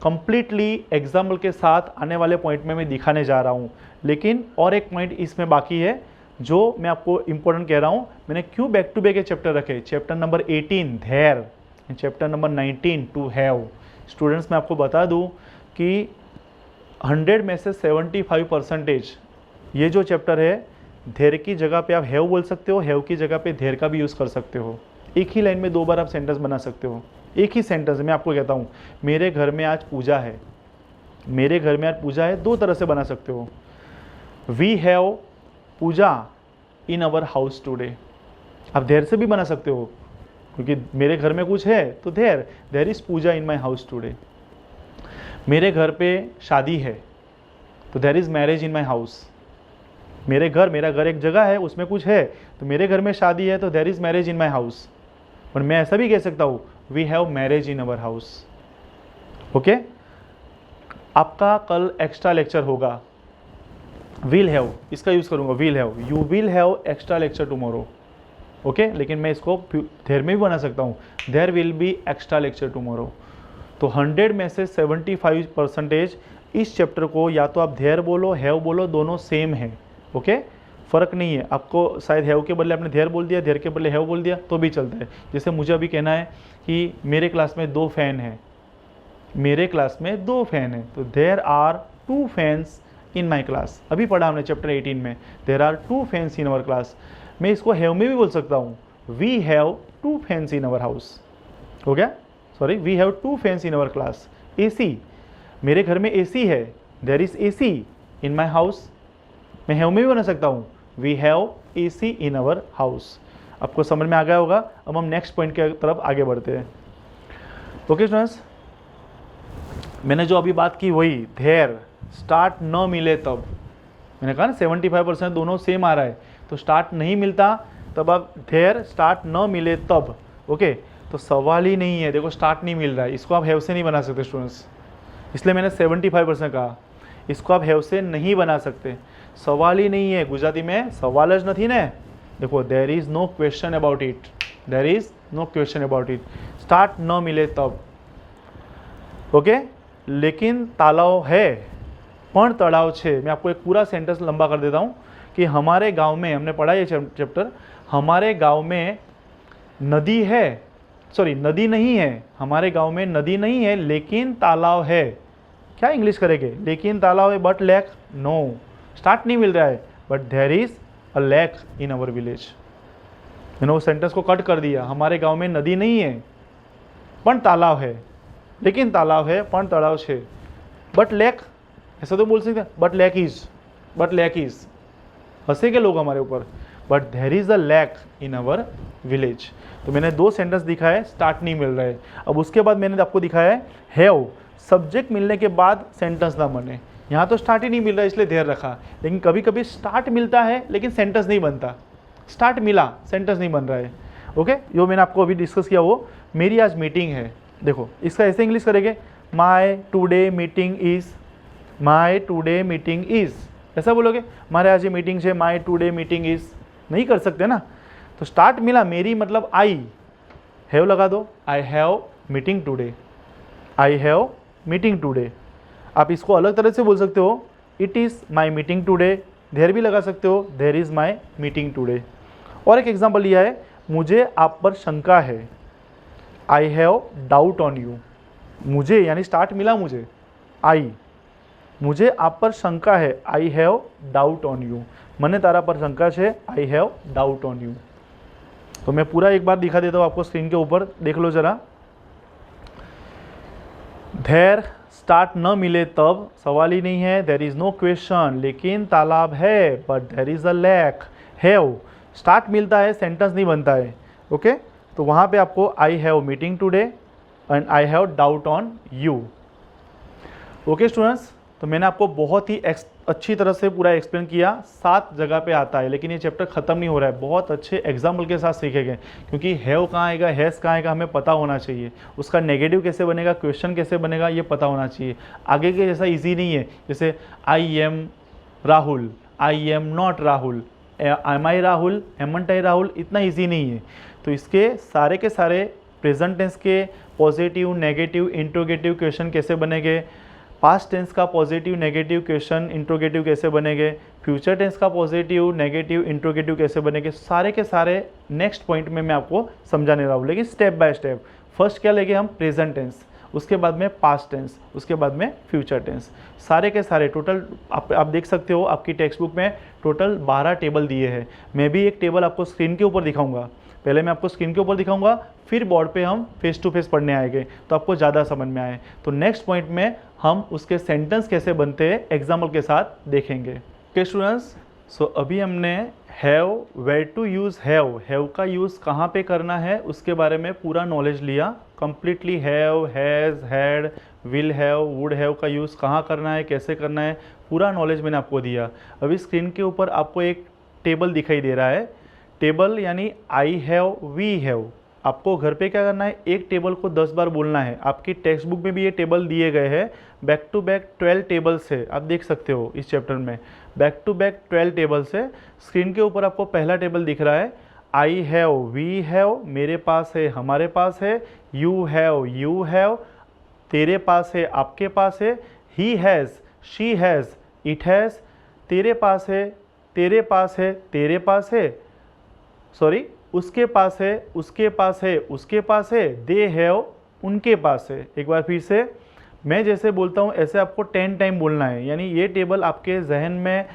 कंप्लीटली एग्जाम्पल के साथ आने वाले पॉइंट में मैं दिखाने जा रहा हूँ। लेकिन और एक पॉइंट इसमें बाकी है जो मैं आपको इंपॉर्टेंट कह रहा हूँ। मैंने क्यों बैक टू बैक के चैप्टर रखे? Chapter number 18 there, chapter number 19 to have. Students मैं आपको बता दूँ कि 100 में से 75% ये जो चैप्टर है, धेर की जगह पे आप हैव बोल सकते हो, हैव की जगह पे धेर का भी यूज़ कर सकते हो। एक ही लाइन में 2 बार आप सेंटेंस बना सकते हो। एक ही सेंटेंस मैं आपको कहता हूँ, मेरे घर में आज पूजा है, मेरे घर में आज पूजा है, 2 तरह से बना सकते हो। We have puja in our house today, आप देर से भी बना सकते हो क्योंकि मेरे घर में कुछ है तो there is puja in my house today. मेरे घर पे शादी है तो there is marriage in my house. मेरा घर एक जगह है, उसमें कुछ है तो मेरे घर में शादी है तो there is marriage in my house. और मैं ऐसा भी कह सकता हूँ, we have marriage in our house. Okay, आपका कल एक्स्ट्रा लेक्चर होगा, विल हैव इसका यूज़ करूँगा, will have, you will have extra lecture tomorrow. Okay, लेकिन मैं इसको देर में भी बना सकता हूँ, there will be extra lecture tomorrow. तो 100 में से 75% इस चैप्टर को या तो आप देर बोलो, हैव बोलो, दोनों सेम है। ओके, फ़र्क नहीं है। आपको शायद हैव के बदले आपने देर बोल दिया, देर के बदले हैव बोल दिया तो भी चलता है। जैसे मुझे अभी कहना है कि मेरे क्लास में 2 फैन हैं, मेरे क्लास में 2 फैन हैं, तो there are 2 fans in my class. अभी पढ़ा हमने चैप्टर 18 में, there are 2 fans in our class. मैं इसको हैव में भी बोल सकता हूँ, we have 2 fans in our house. हो गया, sorry, we have 2 fans in our class. AC, मेरे घर में AC है, there is AC in my house. मैं हैव में भी बना सकता हूँ, we have AC in our house. आपको समझ में आ गया होगा। अब हम नेक्स्ट पॉइंट की तरफ आगे बढ़ते हैं। ओके स्टूडेंट्स, मैंने जो अभी बात की वही, देयर स्टार्ट न मिले तब, मैंने कहा ना 75% दोनों सेम आ रहा है, तो स्टार्ट नहीं मिलता तब आप देयर स्टार्ट न मिले तब। ओके, तो सवाल ही नहीं है, देखो स्टार्ट नहीं मिल रहा है, इसको आप हैव से नहीं बना सकते स्टूडेंट्स, इसलिए मैंने 75% कहा, इसको आप हैव से नहीं बना सकते, सवाल ही नहीं है। गुजराती में सवाल ज नहीं ने, देखो there is no question about it, there is no question about it, start न मिले तब। ओके, लेकिन तालाव है पण तड़ाव छे। मैं आपको एक पूरा सेंटेंस लंबा कर देता हूँ कि हमारे गांव में, हमने पढ़ा ये चैप्टर, हमारे गांव में नदी है, सॉरी नदी नहीं है, हमारे गांव में नदी नहीं है लेकिन तालाव है। क्या इंग्लिश करेंगे, लेकिन तालाव है बट लेक, नो, स्टार्ट नहीं मिल रहा है, but there is a lake in our village. मैंने वो सेंटेंस को कट कर दिया, हमारे गांव में नदी नहीं है पण तालाव है, लेकिन तालाव है पण तड़ाव छे, बट लेक, ऐसा तो बोल सकते हैं, बट लेक इज, हंसेंगे लोग हमारे ऊपर, but there is a lake in our village. तो मैंने दो सेंटेंस दिखाए, स्टार्ट नहीं मिल रहा है। अब उसके बाद मैंने आपको दिखाया है हैव, सब्जेक्ट मिलने के बाद सेंटेंस ना बने। यहाँ तो स्टार्ट ही नहीं मिल रहा है इसलिए देर रखा, लेकिन कभी कभी स्टार्ट मिलता है लेकिन सेंटेंस नहीं बनता, स्टार्ट मिला सेंटेंस नहीं बन रहा है। ओके, जो मैंने आपको अभी डिस्कस किया वो, मेरी आज मीटिंग है, देखो इसका ऐसे इंग्लिश करेंगे, my today meeting is, my today meeting is, ऐसा बोलोगे, हमारे आज ये मीटिंग है, माई टूडे मीटिंग इज, नहीं कर सकते ना। तो स्टार्ट मिला, मेरी मतलब आई, हैव लगा दो, I have meeting today, I have meeting today. आप इसको अलग तरह से बोल सकते हो, it is my meeting today, there भी लगा सकते हो, there is my meeting today. और एक एग्जाम्पल लिया है, मुझे आप पर शंका है, I have doubt on you, मुझे यानी स्टार्ट मिला मुझे, आई, मुझे आप पर शंका है, I have doubt on you, मने तारा पर शंका है, I have doubt on you. तो मैं पूरा एक बार दिखा देता हूँ आपको स्क्रीन के ऊपर, देख लो जरा। देयर स्टार्ट न मिले तब, सवाल ही नहीं है, देयर इज नो क्वेश्चन, लेकिन तालाब है, but there is a lake. Have, start मिलता है, सेंटेंस नहीं बनता है। ओके, तो वहाँ पे आपको आई have meeting today and I have doubt on you. Okay students, तो मैंने आपको बहुत ही अच्छी तरह से पूरा एक्सप्लेन किया, 7 जगह पे आता है, लेकिन ये चैप्टर ख़त्म नहीं हो रहा है, बहुत अच्छे एग्जाम्पल के साथ सीखेंगे, क्योंकि हैव कहाँ आएगा, हैज़ कहाँ आएगा, हमें पता होना चाहिए, उसका नेगेटिव कैसे बनेगा, क्वेश्चन कैसे बनेगा, ये पता होना चाहिए। आगे के जैसा इजी नहीं है, जैसे I am Rahul, I am not Rahul, am I Rahul, amn't I Rahul, इतना ईजी नहीं है। तो इसके सारे के सारे प्रेजेंट टेंस के पॉजिटिव, नेगेटिव, इंट्रोगेटिव क्वेश्चन कैसे बनेंगे, पास्ट टेंस का पॉजिटिव, नेगेटिव क्वेश्चन इंट्रोगेटिव कैसे बनेंगे, फ्यूचर टेंस का पॉजिटिव, नेगेटिव, इंट्रोगेटिव कैसे बनेंगे, सारे के सारे नेक्स्ट पॉइंट में मैं आपको समझाने रहा हूँ, लेकिन स्टेप बाय स्टेप। फर्स्ट क्या लेंगे हम, प्रेजेंट टेंस, उसके बाद में पास्ट टेंस, उसके बाद में फ्यूचर टेंस, सारे के सारे टोटल आप देख सकते हो आपकी टेक्स्ट बुक में टोटल 12 टेबल दिए हैं। मैं भी एक टेबल आपको स्क्रीन के ऊपर दिखाऊंगा, पहले मैं आपको स्क्रीन के ऊपर दिखाऊंगा, फिर बोर्ड पे हम फेस टू फेस पढ़ने आएंगे, तो आपको ज़्यादा समझ में आए। तो नेक्स्ट पॉइंट में हम उसके सेंटेंस कैसे बनते हैं एग्जाम्पल के साथ देखेंगे। ओके स्टूडेंट्स, सो अभी हमने have, where to use have, have का यूज़ कहाँ पे करना है उसके बारे में पूरा नॉलेज लिया completely. Have, has, had, will have, would have का यूज़ कहाँ करना है, कैसे करना है, पूरा नॉलेज मैंने आपको दिया। अभी स्क्रीन के ऊपर आपको एक टेबल दिखाई दे रहा है, टेबल यानी आई हैव, वी हैव। आपको घर पे क्या करना है, एक टेबल को 10 बार बोलना है। आपकी टेक्स्ट बुक में भी ये टेबल दिए गए हैं, बैक टू बैक 12 टेबल्स है, आप देख सकते हो इस चैप्टर में बैक टू बैक 12 टेबल्स है। स्क्रीन के ऊपर आपको पहला टेबल दिख रहा है, आई हैव, वी हैव, मेरे पास है, हमारे पास है, यू हैव, तेरे पास है, आपके पास है, he has, she has, it has, तेरे पास है, तेरे पास है, तेरे पास है, सॉरी उसके पास है, उसके पास है, उसके पास है, दे हैव, उनके पास है। एक बार फिर से मैं जैसे बोलता हूँ ऐसे आपको 10 टाइम बोलना है, यानी ये टेबल आपके जहन में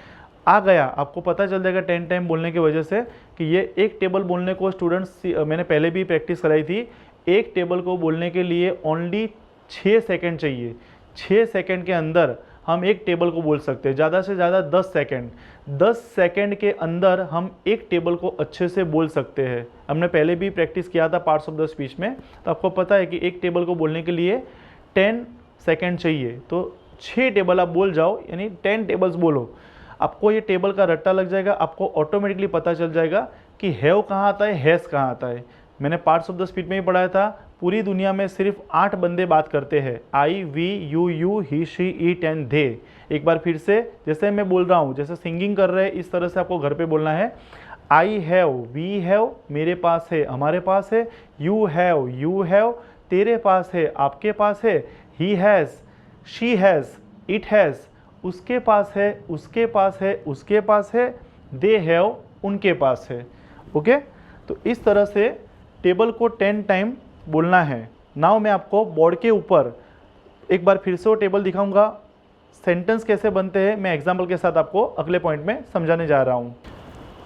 आ गया, आपको पता चल जाएगा 10 टाइम बोलने की वजह से कि ये एक टेबल बोलने को स्टूडेंट्स, मैंने पहले भी प्रैक्टिस कराई थी, एक टेबल को बोलने के लिए ओनली 6 सेकंड चाहिए। 6 सेकंड के अंदर हम एक टेबल को बोल सकते हैं, ज़्यादा से ज़्यादा 10 सेकंड। 10 सेकंड के अंदर हम एक टेबल को अच्छे से बोल सकते हैं। हमने पहले भी प्रैक्टिस किया था पार्ट्स ऑफ द स्पीच में, तो आपको पता है कि एक टेबल को बोलने के लिए 10 सेकंड चाहिए। तो 6 टेबल आप बोल जाओ, यानी 10 टेबल्स बोलो, आपको ये टेबल का रट्टा लग जाएगा। आपको ऑटोमेटिकली पता चल जाएगा कि हैव कहाँ आता है, हैज़ कहाँ आता है। मैंने पार्ट्स ऑफ द स्पीच में ही पढ़ाया था, पूरी दुनिया में सिर्फ 8 बंदे बात करते हैं, I, we, you, he, she, it and they. एक बार फिर से, जैसे मैं बोल रहा हूँ, जैसे सिंगिंग कर रहे हैं, इस तरह से आपको घर पे बोलना है। आई हैव, वी हैव, मेरे पास है, हमारे पास है। यू हैव, तेरे पास है, आपके पास है। He has, she has, it has, उसके पास है, उसके पास है, उसके पास है। दे हैव, उनके पास है। ओके, तो इस तरह से टेबल को 10 टाइम बोलना है। नाउ मैं आपको बोर्ड के ऊपर एक बार फिर से वो टेबल दिखाऊंगा, सेंटेंस कैसे बनते हैं मैं एग्जाम्पल के साथ आपको अगले पॉइंट में समझाने जा रहा हूँ।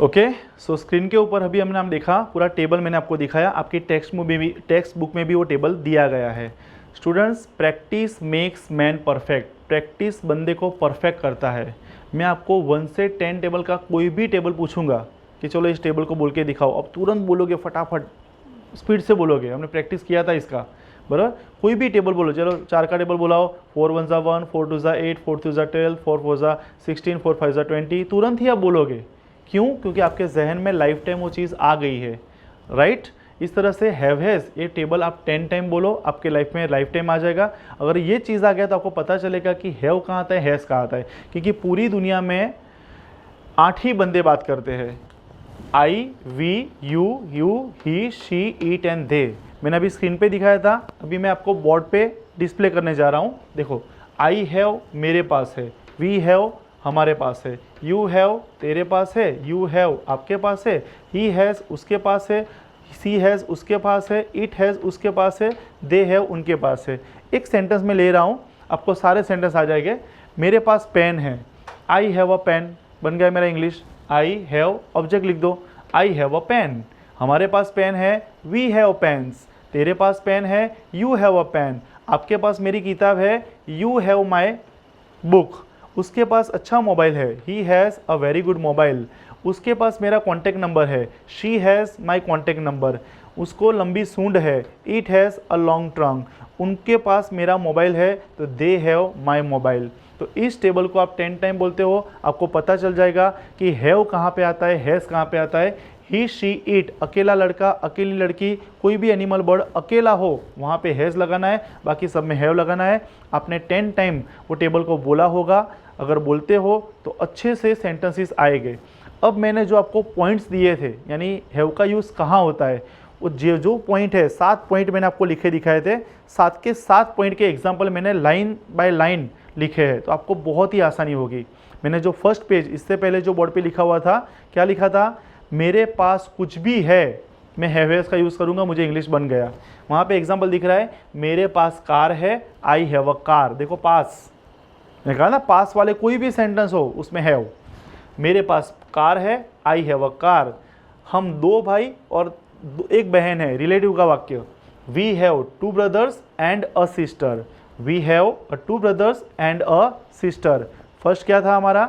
ओके, सो स्क्रीन के ऊपर अभी हमने देखा, पूरा टेबल मैंने आपको दिखाया। आपकी टेक्स्ट बुक में भी वो टेबल दिया गया है। Students, practice makes man perfect. Practice बंदे को परफेक्ट करता है। मैं आपको 1 से 10 टेबल का कोई भी टेबल पूछूंगा कि चलो इस टेबल को बोल के दिखाओ, अब तुरंत बोलोगे, फटाफट स्पीड से बोलोगे। हमने प्रैक्टिस किया था इसका, बराबर। कोई भी टेबल बोलो, चलो 4 का टेबल बुलाओ, 4 1 ज़ा 1, 4 2 ज़ा 8, 4 3 ज़ा 12, 4 4 ज़ा 16, 4 5 ज़ा 20, तुरंत ही आप बोलोगे। क्यों? क्योंकि आपके जहन में लाइफ टाइम वो चीज़ आ गई है, राइट। इस तरह से हैव हैज़ ये टेबल आप 10 टाइम बोलो, आपके लाइफ में लाइफ टाइम आ जाएगा। अगर ये चीज़ आ गया तो आपको पता चलेगा कि हैव कहाँ आता है, हैज़ कहाँ आता है, क्योंकि पूरी दुनिया में 8 ही बंदे बात करते हैं, I, we, you, he, she, it and they. मैंने अभी स्क्रीन पे दिखाया था, अभी मैं आपको बोर्ड पे डिस्प्ले करने जा रहा हूँ। देखो, आई हैव मेरे पास है, वी हैव हमारे पास है, यू हैव तेरे पास है, यू हैव आपके पास है, ही हैज़ उसके पास है, सी हैज़ उसके पास है, इट हैज़ उसके पास है, दे हैव उनके पास है। एक सेंटेंस में ले रहा हूँ, आपको सारे सेंटेंस आ जाएंगे। मेरे पास पेन है, आई हैव अ पेन, बन गया मेरा इंग्लिश। आई हैव, ऑब्जेक्ट लिख दो, आई हैव अ पेन। हमारे पास पेन है, वी हैव पेन्स। तेरे पास पेन है, यू हैव अ पेन। आपके पास मेरी किताब है, यू हैव माई बुक। उसके पास अच्छा मोबाइल है, he has a very good mobile. उसके पास मेरा कॉन्टैक्ट नंबर है, she has my contact number. उसको लंबी सूंड है, it has a long trunk. उनके पास मेरा मोबाइल है, तो दे हैव माई मोबाइल। तो इस टेबल को आप 10 टाइम बोलते हो, आपको पता चल जाएगा कि हैव कहाँ पे आता है, हैज़ कहाँ पे आता है। ही, शी, इट, अकेला लड़का, अकेली लड़की, कोई भी एनिमल बर्ड अकेला हो, वहाँ पे हैज़ लगाना है, बाकी सब में हैव लगाना है। आपने 10 टाइम वो टेबल को बोला होगा। अगर बोलते हो तो अच्छे से सेंटेंसेस आएंगे। अब मैंने जो आपको पॉइंट्स दिए थे, यानी हैव का यूज़ कहाँ होता है, वो जो पॉइंट है, 7 पॉइंट मैंने आपको लिखे दिखाए थे। 7 के 7 पॉइंट के एग्जाम्पल मैंने लाइन बाय लाइन लिखे हैं, तो आपको बहुत ही आसानी होगी। मैंने जो फर्स्ट पेज, इससे पहले जो बोर्ड पे लिखा हुआ था, क्या लिखा था, मेरे पास कुछ भी है, मैं हैव हैज़ का यूज़ करूँगा, मुझे इंग्लिश बन गया। वहाँ पे एग्जाम्पल दिख रहा है, मेरे पास कार है, आई हैव अ कार। देखो पास, मैंने कहा ना, पास वाले कोई भी सेंटेंस हो उसमें हैव। मेरे पास कार है, आई हैव अ कार। हम 2 भाई और एक बहन है, रिलेटिव का वाक्य। We have 2 brothers and a sister. We have 2 brothers and a sister. First क्या था हमारा,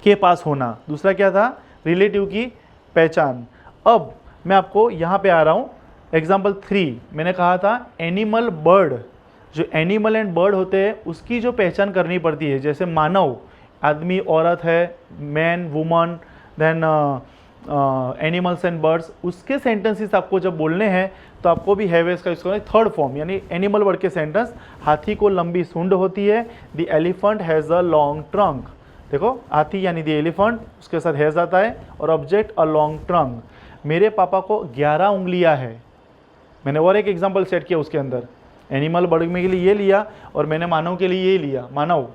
के पास होना। दूसरा क्या था, रिलेटिव की पहचान। अब मैं आपको यहाँ पे आ रहा हूँ, एग्जाम्पल 3 मैंने कहा था एनिमल बर्ड। जो एनिमल एंड बर्ड होते हैं उसकी जो पहचान करनी पड़ती है, जैसे मानव, आदमी औरत है, man woman, then animals and birds, उसके सेंटेंसेस आपको जब बोलने हैं तो आपको भी हैव हैज़ का यूज़ करना है। थर्ड फॉर्म, यानी एनिमल वर्ड के सेंटेंस, हाथी को लंबी सूंड होती है, the elephant has a long trunk. देखो, हाथी यानी द एलिफेंट, उसके साथ हैज़ आता है, और ऑब्जेक्ट अ लॉन्ग ट्रंक। मेरे पापा को 11 उंगलियां है। मैंने और एक एग्जाम्पल सेट किया उसके अंदर, एनिमल बर्ड में के लिए ये लिया और मैंने मानव के लिए ये लिया। मानव,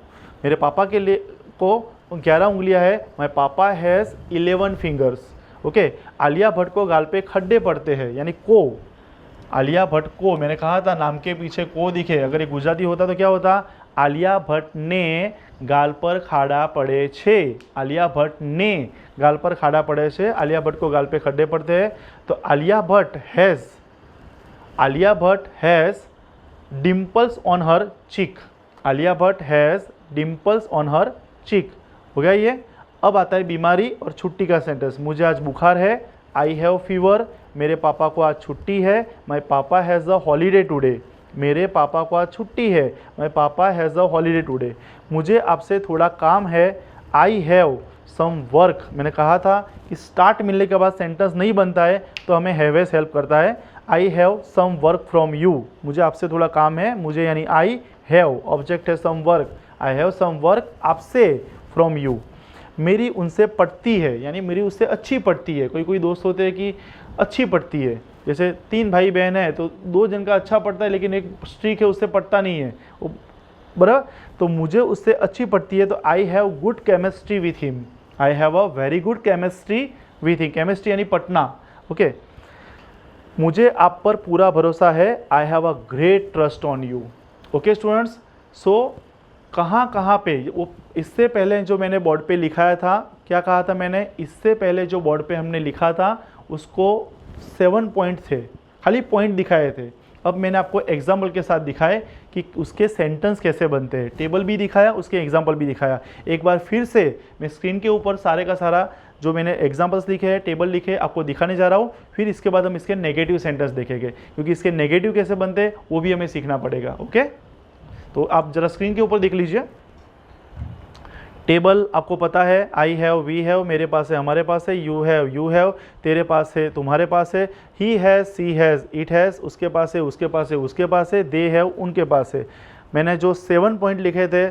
मेरे पापा के लिए को 11 उंगलियां है, माय पापा has 11 fingers. Okay, Alia Bhatt को गाल पे खड्डे पड़ते हैं, यानी को, आलिया भट्ट को, मैंने कहा था नाम के पीछे को दिखे, अगर ये गुजराती होता तो क्या होता, आलिया भट्ट ने गाल पर खाड़ा पड़े छे। आलिया भट्ट ने गाल पर खाड़ा पड़े छे, आलिया भट्ट को गाल पे खड्डे पड़ते हैं। तो Alia Bhatt has dimples on her cheek. Alia Bhatt has dimples on her cheek. हो गया ये। अब आता है बीमारी और छुट्टी का सेंटेंस। मुझे आज बुखार है, आई हैव फीवर। मेरे पापा को आज छुट्टी है, माई पापा हैज़ अ हॉलीडे टुडे। मेरे पापा को आज छुट्टी है, माई पापा हैज़ अ हॉलीडे टुडे। मुझे आपसे थोड़ा काम है, आई हैव सम वर्क। मैंने कहा था कि स्टार्ट मिलने के बाद सेंटेंस नहीं बनता है तो हमें हैवेस हेल्प करता है। I have some work from you. मुझे आपसे थोड़ा काम है, मुझे यानी आई हैव, ऑब्जेक्ट है some work, I have some work आपसे, फ्रॉम यू। मेरी उनसे पड़ती है, यानी मेरी उससे अच्छी पड़ती है। कोई कोई दोस्त होते हैं कि अच्छी पड़ती है, जैसे 3 भाई बहन है तो 2 जन का अच्छा पड़ता है लेकिन एक स्ट्रीक है उससे पड़ता नहीं है, बराबर। तो मुझे उससे अच्छी पड़ती है तो I have good chemistry with him. I have a very good chemistry with him. Chemistry यानी पटना। ओके। मुझे आप पर पूरा भरोसा है, I have a great trust on you. Okay students, so कहाँ कहाँ पे वो इससे पहले जो मैंने बोर्ड पे लिखाया था, क्या कहा था मैंने, इससे पहले जो बोर्ड पे हमने लिखा था उसको 7 पॉइंट थे, खाली पॉइंट दिखाए थे। अब मैंने आपको एग्जाम्पल के साथ दिखाए कि उसके सेंटेंस कैसे बनते हैं। टेबल भी दिखाया, उसके एग्जाम्पल भी दिखाया। एक बार फिर से मैं स्क्रीन के ऊपर सारे का सारा जो मैंने एग्जाम्पल्स लिखे हैं, टेबल लिखे, आपको दिखाने जा रहा हूँ। फिर इसके बाद हम इसके नेगेटिव सेंटेंस देखेंगे, क्योंकि इसके नेगेटिव कैसे बनते हैं वो भी हमें सीखना पड़ेगा। ओके, तो आप जरा स्क्रीन के ऊपर देख लीजिए। टेबल आपको पता है, आई हैव, वी हैव, मेरे पास है, हमारे पास है, यू हैव, तेरे पास है, तुम्हारे पास है, he has, she has, it has, उसके पास है, उसके पास है, उसके पास है, दे हैव, उनके पास है। मैंने जो 7 पॉइंट लिखे थे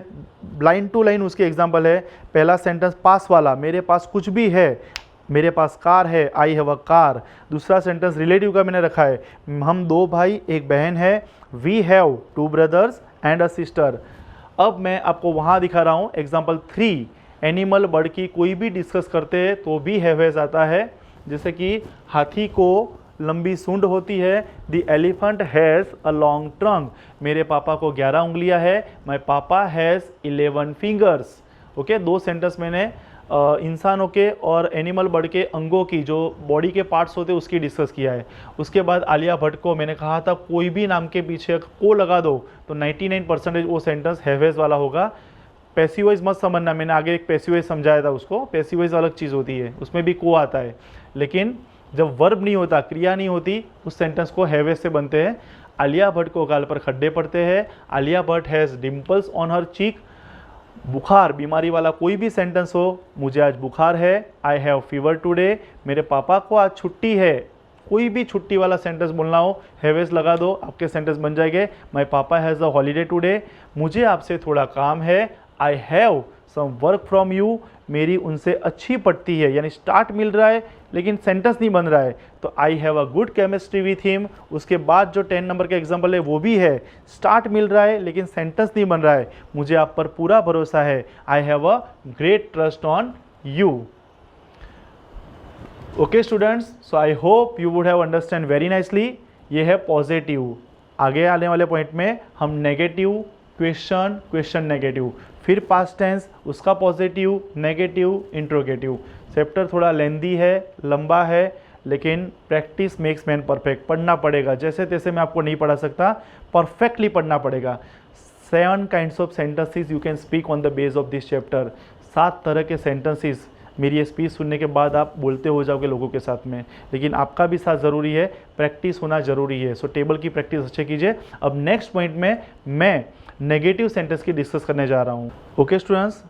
लाइन टू लाइन उसके एग्जाम्पल है। पहला सेंटेंस पास वाला, मेरे पास कुछ भी है, मेरे पास कार है, आई हैव अ कार। दूसरा सेंटेंस रिलेटिव का मैंने रखा है, हम 2 भाई 1 बहन है, we have 2 brothers and a sister. अब मैं आपको वहाँ दिखा रहा हूँ एग्जाम्पल 3, एनिमल, बर्ड की कोई भी डिस्कस करते हैं तो भी हैवेज आता है। जैसे कि हाथी को लंबी सूंड होती है, the elephant has a long trunk. मेरे पापा को 11 उंगलियां है, माई पापा हैज़ 11 फिंगर्स। ओके, 2 सेंटेंस मैंने इंसानों के और एनिमल बर्ड के अंगों की, जो बॉडी के पार्ट्स होते हैं उसकी डिस्कस किया है। उसके बाद आलिया भट्ट को मैंने कहा था कोई भी नाम के पीछे को लगा दो तो 99% वो सेंटेंस हैवेज वाला होगा। पैसिव वॉइस मत समझना, मैंने आगे एक पैसिव वॉइस समझाया था उसको। पैसिव वॉइस अलग चीज़ होती है, उसमें भी को आता है, लेकिन जब वर्ब नहीं होता, क्रिया नहीं होती, उस सेंटेंस को हैवेज से बनते हैं। आलिया भट्ट को गाल पर खड्डे पड़ते हैं, Alia Bhatt has dimples on her cheek. बुखार, बीमारी वाला कोई भी सेंटेंस हो, मुझे आज बुखार है, आई हैव फीवर टुडे। मेरे पापा को आज छुट्टी है, कोई भी छुट्टी वाला सेंटेंस बोलना हो हैवेज लगा दो, आपके सेंटेंस बन जाएंगे। माई पापा हैज़ अ हॉलीडे टुडे। मुझे आपसे थोड़ा काम है, I have some work from you. मेरी उनसे अच्छी पड़ती है, यानी स्टार्ट मिल रहा है लेकिन सेंटेंस नहीं बन रहा है, तो I have a good chemistry with him. उसके बाद जो 10 नंबर का एग्जाम्पल है वो भी है, स्टार्ट मिल रहा है लेकिन सेंटेंस नहीं बन रहा है, मुझे आप पर पूरा भरोसा है, I have a great trust on you. Okay students, so I hope you would have understand very nicely. ये है पॉजिटिव। आगे आने वाले पॉइंट में हम नेगेटिव, क्वेश्चन, क्वेश्चन नेगेटिव, फिर पास्ट टेंस, उसका पॉजिटिव, नेगेटिव, इंट्रोगेटिव। चैप्टर थोड़ा लेंदी है, लंबा है, लेकिन प्रैक्टिस मेक्स मैन परफेक्ट। पढ़ना पड़ेगा, जैसे तैसे मैं आपको नहीं पढ़ा सकता, परफेक्टली पढ़ना पड़ेगा। 7 kinds of sentences you can speak on the base of this chapter. 7 तरह के सेंटेंसेस मेरी ये स्पीच सुनने के बाद आप बोलते हो जाओगे लोगों के साथ में, लेकिन आपका भी साथ ज़रूरी है, प्रैक्टिस होना ज़रूरी है। सो टेबल की प्रैक्टिस अच्छे कीजिए। अब नेक्स्ट पॉइंट में मैं नेगेटिव सेंटेंस की डिस्कस करने जा रहा हूँ। Okay students,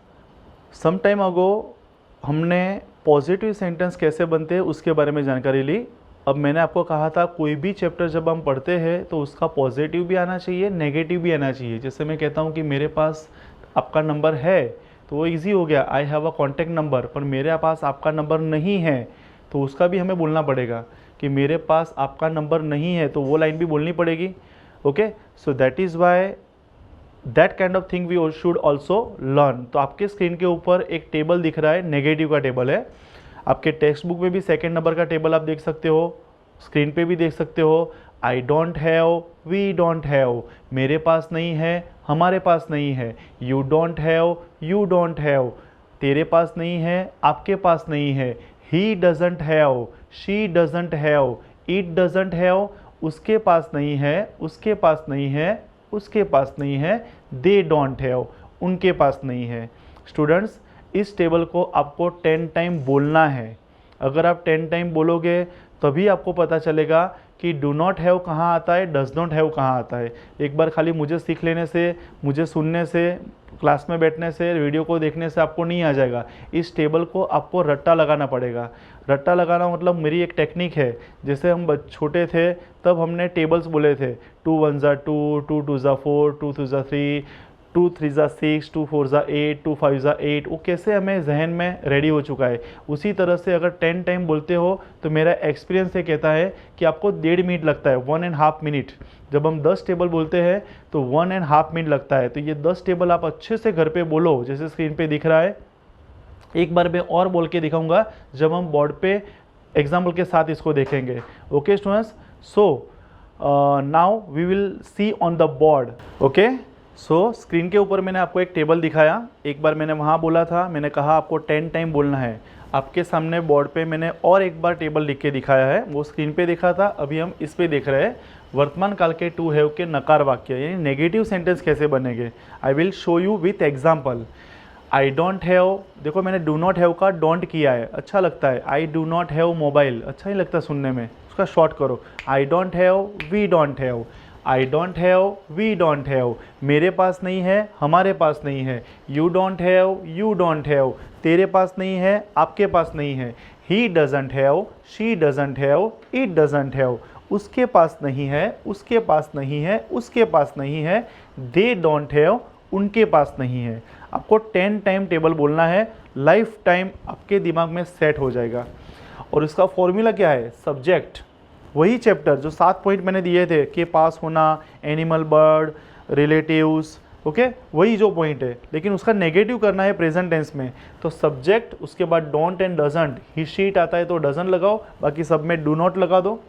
some time ago हमने पॉजिटिव सेंटेंस कैसे बनते हैं उसके बारे में जानकारी ली। अब मैंने आपको कहा था कोई भी चैप्टर जब हम पढ़ते हैं तो उसका पॉजिटिव भी आना चाहिए, नेगेटिव भी आना चाहिए। जैसे मैं कहता हूँ कि मेरे पास आपका नंबर है तो वो ईजी हो गया, आई हैव अ कॉन्टैक्ट नंबर, पर मेरे पास आपका नंबर नहीं है तो उसका भी हमें बोलना पड़ेगा कि मेरे पास आपका नंबर नहीं है, तो वो लाइन भी बोलनी पड़ेगी। Okay, so that is why that kind of thing we should also learn. तो आपके स्क्रीन के ऊपर एक टेबल दिख रहा है, नेगेटिव का टेबल है। आपके टेक्स्ट बुक में भी 2nd नंबर का टेबल आप देख सकते हो, स्क्रीन पे भी देख सकते हो। I don't have, we don't have, मेरे पास नहीं है, हमारे पास नहीं है। You don't have, you don't have, तेरे पास नहीं है, आपके पास नहीं है। He doesn't have, she doesn't have, it doesn't have, उसके पास नहीं है, उसके पास नहीं है, उसके पास नहीं है, दे डोंट हैव उनके पास नहीं है। स्टूडेंट्स, इस टेबल को आपको 10 टाइम बोलना है। अगर आप 10 टाइम बोलोगे तभी आपको पता चलेगा कि डू नॉट हैव कहाँ आता है, डज नॉट हैव कहाँ आता है। एक बार खाली मुझे सीख लेने से, मुझे सुनने से, क्लास में बैठने से, वीडियो को देखने से आपको नहीं आ जाएगा। इस टेबल को आपको रट्टा लगाना पड़ेगा। रट्टा लगाना मतलब मेरी एक टेक्निक है। जैसे हम छोटे थे तब हमने टेबल्स बोले थे, 2 1 ज़ा 2, 2 2 ज़ा 4, 2 2 ज़ा 3, 2 3 ज़ा 6, 2 4 ज़ा 8, 2 5 ज़ा 8। वो कैसे हमें जहन में रेडी हो चुका है। उसी तरह से अगर 10 टाइम बोलते हो तो मेरा एक्सपीरियंस ये कहता है कि आपको 1.5 मिनट लगता है, 1.5 मिनट। जब हम 10 टेबल बोलते हैं तो 1.5 मिनट लगता है। तो ये 10 टेबल आप अच्छे से घर पे बोलो, जैसे स्क्रीन पे दिख रहा है। एक बार मैं और बोल के दिखाऊंगा जब हम बोर्ड पे एग्जाम्पल के साथ इसको देखेंगे। Okay students, so now we will see on the board. Okay, so screen के ऊपर मैंने आपको एक टेबल दिखाया। एक बार मैंने वहाँ बोला था, मैंने कहा आपको 10 टाइम बोलना है। आपके सामने बोर्ड पे मैंने और एक बार टेबल लिख के दिखाया है, वो स्क्रीन पे दिखा था, अभी हम इस पे देख रहे हैं। वर्तमान काल के टू हैव के नकार वाक्य यानी नेगेटिव सेंटेंस कैसे बनेंगे, I will show you with example. I don't have, देखो मैंने डू नॉट हैव का डोंट किया है, अच्छा लगता है। I do not have mobile, अच्छा नहीं लगता सुनने में, उसका शॉर्ट करो। I don't have, we don't have. I don't have, we don't have, मेरे पास नहीं है, हमारे पास नहीं है। You don't have, you don't have, तेरे पास नहीं है, आपके पास नहीं है। He doesn't have, she doesn't have, it doesn't have, उसके पास नहीं है, उसके पास नहीं है, उसके पास नहीं है। दे डोंट हैव, उनके पास नहीं है। आपको 10 टाइम टेबल बोलना है, लाइफ टाइम आपके दिमाग में सेट हो जाएगा। और इसका फॉर्मूला क्या है, सब्जेक्ट, वही चैप्टर जो 7 पॉइंट मैंने दिए थे कि पास होना, एनिमल, बर्ड, रिलेटिव्स, ओके, वही जो पॉइंट है, लेकिन उसका नेगेटिव करना है प्रेजेंट टेंस में। तो सब्जेक्ट, उसके बाद don't and doesn't, he sheet आता है तो डजंट लगाओ, बाकी सब में डू नॉट लगा दो।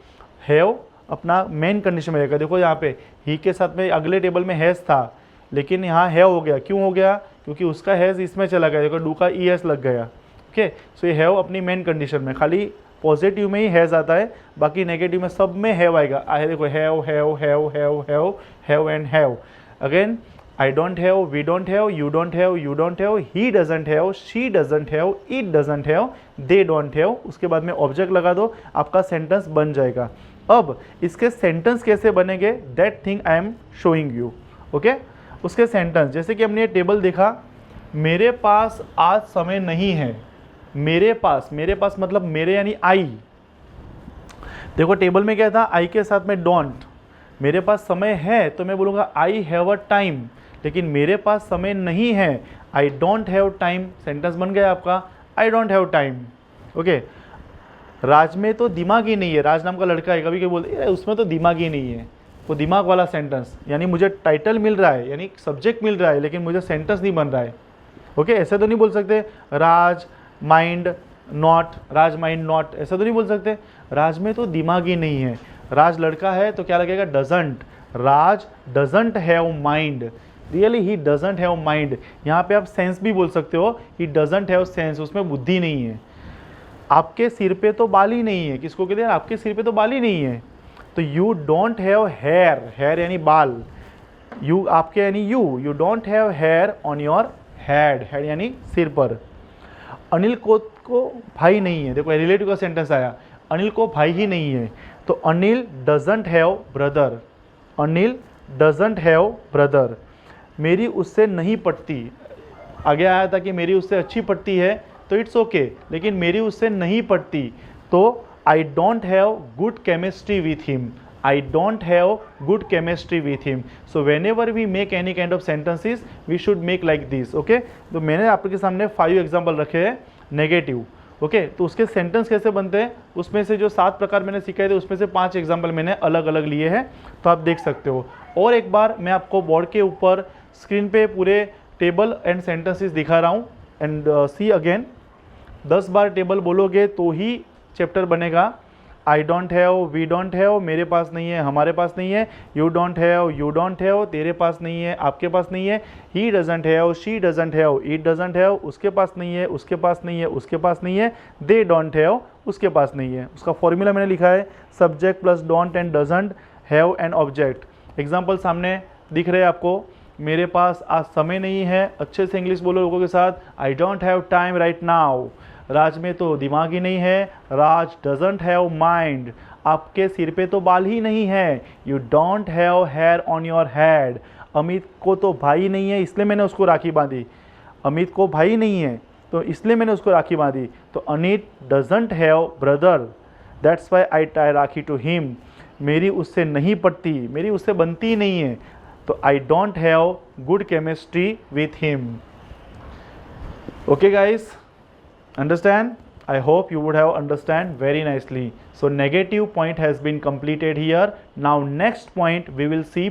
हैव अपना मेन कंडीशन में रहेगा। देखो यहाँ पे ही के साथ में अगले टेबल में हैज़ था, लेकिन यहाँ हैव हो गया। क्यों हो गया, क्योंकि उसका हैज़ इसमें चला गया, देखो डू का ई एस लग गया। ओके, सो ये हैव अपनी मेन कंडीशन में, खाली पॉजिटिव में ही हैज़ आता है, बाकी नेगेटिव में सब में हैव आएगा। आए देखो have have have have have have and have. Again I don't have, we don't have, you don't have, you don't have, he doesn't have, she doesn't have, it doesn't have, they don't have. उसके बाद में ऑब्जेक्ट लगा दो, आपका सेंटेंस बन जाएगा। अब इसके सेंटेंस कैसे बनेंगे, that thing I am showing you. Okay, उसके सेंटेंस, जैसे कि हमने ये टेबल देखा, मेरे पास आज समय नहीं है। मेरे पास मतलब मेरे यानी आई। देखो टेबल में क्या था, आई के साथ में डोंट। मेरे पास समय है तो मैं बोलूँगा आई हैव अ टाइम, लेकिन मेरे पास समय नहीं है, I don't have time. Sentence बन गया आपका, I don't have time. Okay, Raj में तो दिमाग ही नहीं है, राज नाम का लड़का है, कभी कभी बोलते उसमें तो दिमाग ही नहीं है, वो दिमाग वाला सेंटेंस, यानी मुझे टाइटल मिल रहा है, यानी सब्जेक्ट मिल रहा है, लेकिन मुझे सेंटेंस नहीं बन रहा है। ओके, ऐसे तो नहीं बोल सकते Raj mind not, Raj mind not, ऐसा तो नहीं बोल सकते। राज में तो दिमाग ही नहीं है, राज लड़का है तो क्या लगेगा, doesn't. Raj doesn't have mind, really he doesn't have mind. यहाँ पे आप सेंस भी बोल सकते हो, ही डजंट हैव सेंस, उसमें बुद्धि नहीं है। आपके सिर पे तो बाल ही नहीं है, किसको कहते हैं, आपके सिर पे तो बाल ही नहीं है। तो you don't have hair, hair यानी बाल, यू आपके यानी you don't have hair on your head, head यानी सिर पर। अनिल को भाई नहीं है, देखो रिलेटिव का सेंटेंस आया, अनिल को भाई ही नहीं है, तो Anil doesn't have brother, Anil doesn't have brother. मेरी उससे नहीं पटती, आगे आया था कि मेरी उससे अच्छी पटती है, तो इट्स ओके, लेकिन मेरी उससे नहीं पटती, तो आई don't have good chemistry with him, I don't have good chemistry with him. So whenever we make any kind of sentences, we should make like this. Okay? तो मैंने आपके सामने 5 एग्जाम्पल रखे हैं नेगेटिव। ओके, तो उसके सेंटेंस कैसे बनते हैं, उसमें से जो 7 प्रकार मैंने सिखाए थे, उसमें से 5 एग्जाम्पल मैंने अलग अलग लिए हैं, तो आप देख सकते हो। और एक बार मैं आपको बोर्ड के ऊपर स्क्रीन पे पूरे टेबल एंड सेंटेंसेस दिखा रहा हूँ, एंड सी अगेन। 10 बार टेबल बोलोगे तो ही चैप्टर बनेगा। I don't have, we don't have, मेरे पास नहीं है, हमारे पास नहीं है। यू डोंट हैव, तेरे पास नहीं है, आपके पास नहीं है। He doesn't have, she doesn't have, it doesn't have, उसके पास नहीं है, उसके पास नहीं है, उसके पास नहीं है। दे डोंट हैव, उसके पास नहीं है। उसका फॉर्मूला मैंने लिखा है, subject plus don't and doesn't have an object. Example सामने दिख रहे हैं आपको? मेरे पास आज समय नहीं है, अच्छे से इंग्लिश बोलो लोगों के साथ, I don't have time right now. Raj में तो दिमाग ही नहीं है, राज डजंट हैव माइंड। आपके सिर पे तो बाल ही नहीं है, you don't have hair on your head. Amit को तो भाई नहीं है, इसलिए मैंने उसको राखी बांधी। अमित को भाई नहीं है तो इसलिए मैंने उसको राखी बांधी। तो Anit doesn't have brother, that's why I tie rakhi to him. मेरी उससे नहीं पड़ती, मेरी उससे बनती ही नहीं है, तो आई don't have good chemistry with him. Okay guys, understand? I hope you would have understand very nicely. So negative point has been completed here. Now next point we will see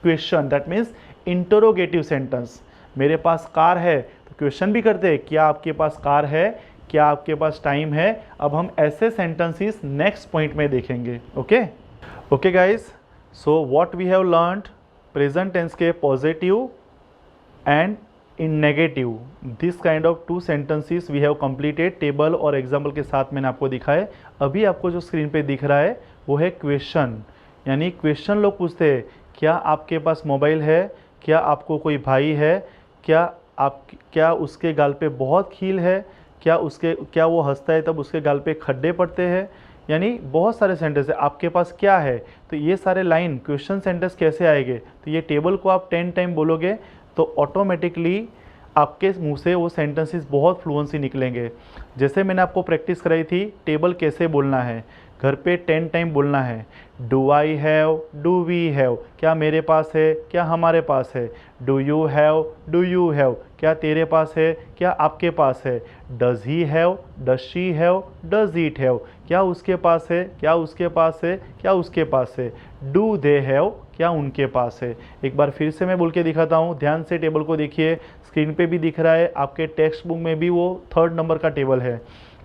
question, that means interrogative sentence. मेरे पास कार है तो क्वेश्चन भी करते हैं, क्या आपके पास कार है, क्या आपके पास टाइम है। अब हम ऐसे सेंटेंसेस नेक्स्ट पॉइंट में देखेंगे। Okay okay guys, so what we have learned, present tense के positive and in negative, this kind of 2 sentences we have completed. Table और एग्जाम्पल के साथ मैंने आपको दिखाया। अभी आपको जो स्क्रीन पे दिख रहा है वो है क्वेश्चन, यानी क्वेश्चन लोग पूछते हैं, क्या आपके पास मोबाइल है, क्या आपको कोई भाई है, क्या उसके गाल पे बहुत खील है, क्या वो हंसता है तब उसके गाल पे खड्डे पड़ते हैं। यानी बहुत सारे सेंटेंस है, आपके पास क्या है, तो ये सारे लाइन क्वेश्चन सेंटेंस कैसे आएंगे। तो ये टेबल को आप 10 टाइम बोलोगे तो ऑटोमेटिकली आपके मुंह से वो सेंटेंसेस बहुत फ्लुएंसी निकलेंगे। जैसे मैंने आपको प्रैक्टिस कराई थी टेबल कैसे बोलना है, घर पे 10 टाइम बोलना है। Do I have, do we have, क्या मेरे पास है, क्या हमारे पास है। डू यू हैव, क्या तेरे पास है, क्या आपके पास है। Does he have, does she have, does it have, क्या उसके पास है, क्या उसके पास है, क्या उसके पास है। डू दे हैव, क्या उनके पास है। एक बार फिर से मैं बोल के दिखाता हूँ, ध्यान से टेबल को देखिए, स्क्रीन पे भी दिख रहा है, आपके टेक्स्ट बुक में भी वो 3rd नंबर का टेबल है।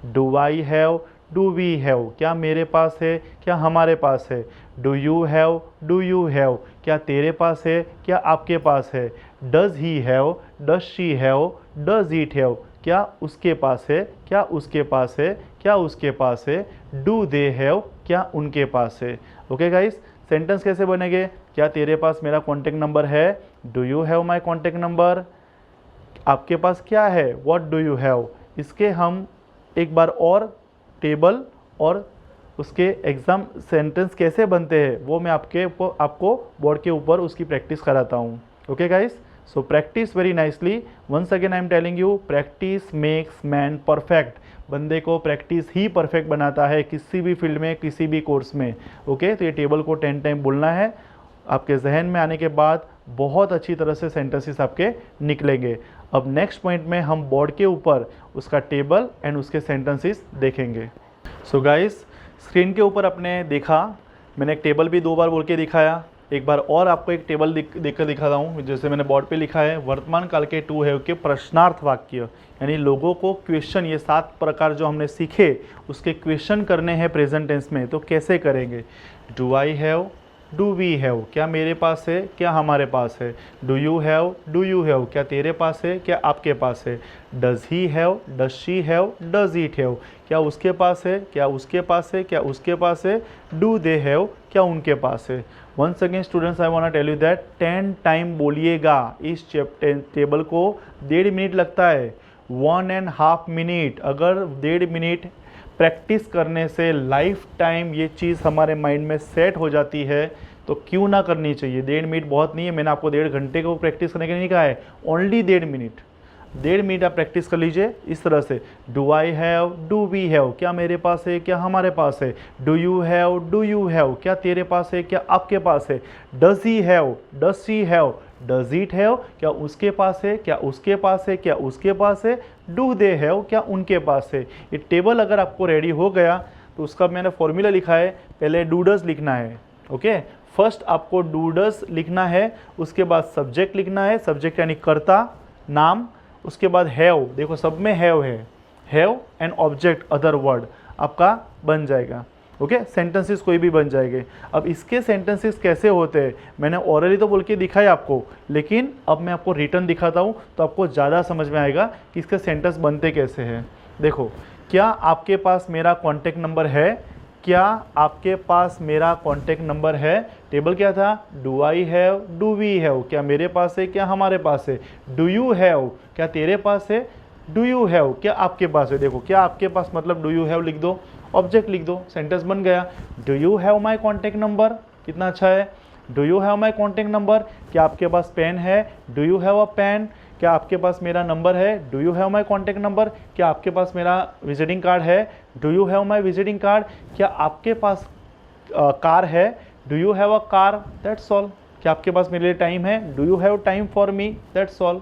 Do I have, do we have, क्या मेरे पास है, क्या हमारे पास है। डू यू हैव, क्या तेरे पास है, क्या आपके पास है। Does he have, does she have, does it have, क्या उसके पास है, क्या उसके पास है, क्या उसके पास है। डू दे हैव, क्या उनके पास है। ओके गाइस, सेंटेंस कैसे बनेंगे, क्या तेरे पास मेरा कॉन्टैक्ट नंबर है, do you have my contact number. आपके पास क्या है, व्हाट डू यू हैव। इसके हम एक बार और टेबल और उसके एग्ज़ाम सेंटेंस कैसे बनते हैं वो मैं आपको बोर्ड के ऊपर उसकी प्रैक्टिस कराता हूँ। Okay guys, so practice very nicely. Once again I am telling you, practice makes man perfect. बंदे को प्रैक्टिस ही परफेक्ट बनाता है किसी भी फील्ड में, किसी भी कोर्स में। ओके, तो ये टेबल को 10 टाइम बोलना है, आपके जहन में आने के बाद बहुत अच्छी तरह से सेंटेंसेस आपके निकलेंगे। अब नेक्स्ट पॉइंट में हम बोर्ड के ऊपर उसका टेबल एंड उसके सेंटेंसेस देखेंगे। सो गाइस, स्क्रीन के ऊपर आपने देखा, मैंने एक टेबल भी 2 बार बोल के दिखाया। एक बार और आपको एक टेबल देख कर दिखाता हूँ, जैसे मैंने बोर्ड पे लिखा है, वर्तमान काल के टू हैव के प्रश्नार्थ वाक्य, यानी लोगों को क्वेश्चन, ये 7 प्रकार जो हमने सीखे उसके क्वेश्चन करने हैं प्रेजेंट टेंस में, तो कैसे करेंगे। Do I have, do we have, क्या मेरे पास है, क्या हमारे पास है। डू यू हैव, क्या तेरे पास है, क्या आपके पास है। Does he have, does she have, does it have, क्या उसके पास है, क्या उसके पास है, क्या उसके पास है। डू दे हैव, क्या उनके पास है। Once again students, I want to tell you that 10 time बोलिएगा। इस टेबल को 1.5 मिनट लगता है, 1.5 मिनट। अगर 1.5 मिनट प्रैक्टिस करने से लाइफ टाइम ये चीज़ हमारे माइंड में सेट हो जाती है, तो क्यों ना करनी चाहिए। 1.5 मिनट बहुत नहीं है, मैंने आपको 1.5 घंटे को प्रैक्टिस करने के लिए नहीं कहा है, ओनली 1.5 मिनट। 1.5 मिनट आप प्रैक्टिस कर लीजिए इस तरह से। Do I have, do we have, क्या मेरे पास है, क्या हमारे पास है। डू यू हैव, क्या तेरे पास है, क्या आपके पास है। Does he have, does she have, does it have, क्या उसके पास है, क्या उसके पास है, क्या उसके पास है। डू दे हैव, क्या उनके पास है। ये टेबल अगर आपको रेडी हो गया तो उसका मैंने फॉर्मूला लिखा है, पहले डूडस लिखना है। ओके, फर्स्ट आपको डूडस लिखना है, उसके बाद सब्जेक्ट लिखना है, सब्जेक्ट यानी कर्ता, नाम, उसके बाद हैव, देखो सब में हैव है, have and object other word आपका बन जाएगा। ओके, सेंटेंसेस कोई भी बन जाएंगे। अब इसके सेंटेंसेस कैसे होते हैं मैंने ऑरली तो बोल के दिखाया आपको, लेकिन अब मैं आपको रिटर्न दिखाता हूँ तो आपको ज़्यादा समझ में आएगा कि इसके सेंटेंस बनते कैसे हैं। देखो, क्या आपके पास मेरा कॉन्टैक्ट नंबर है, क्या आपके पास मेरा कॉन्टेक्ट नंबर है? टेबल क्या था? Do I have, do we have, क्या मेरे पास है, क्या हमारे पास है। डू यू हैव, क्या तेरे पास है। डू यू हैव, क्या आपके पास है। देखो क्या आपके पास मतलब डू यू हैव लिख दो, ऑब्जेक्ट लिख दो, सेंटेंस बन गया। Do you have my contact number, कितना अच्छा है। Do you have my contact number, क्या आपके पास पेन है। Do you have a pen, क्या आपके पास मेरा नंबर है। Do you have my contact number, क्या आपके पास मेरा विजिटिंग कार्ड है। Do you have my visiting card, क्या आपके पास कार है। Do you have a car, that's all. क्या आपके पास मेरे लिए टाइम है। Do you have time for me, that's all.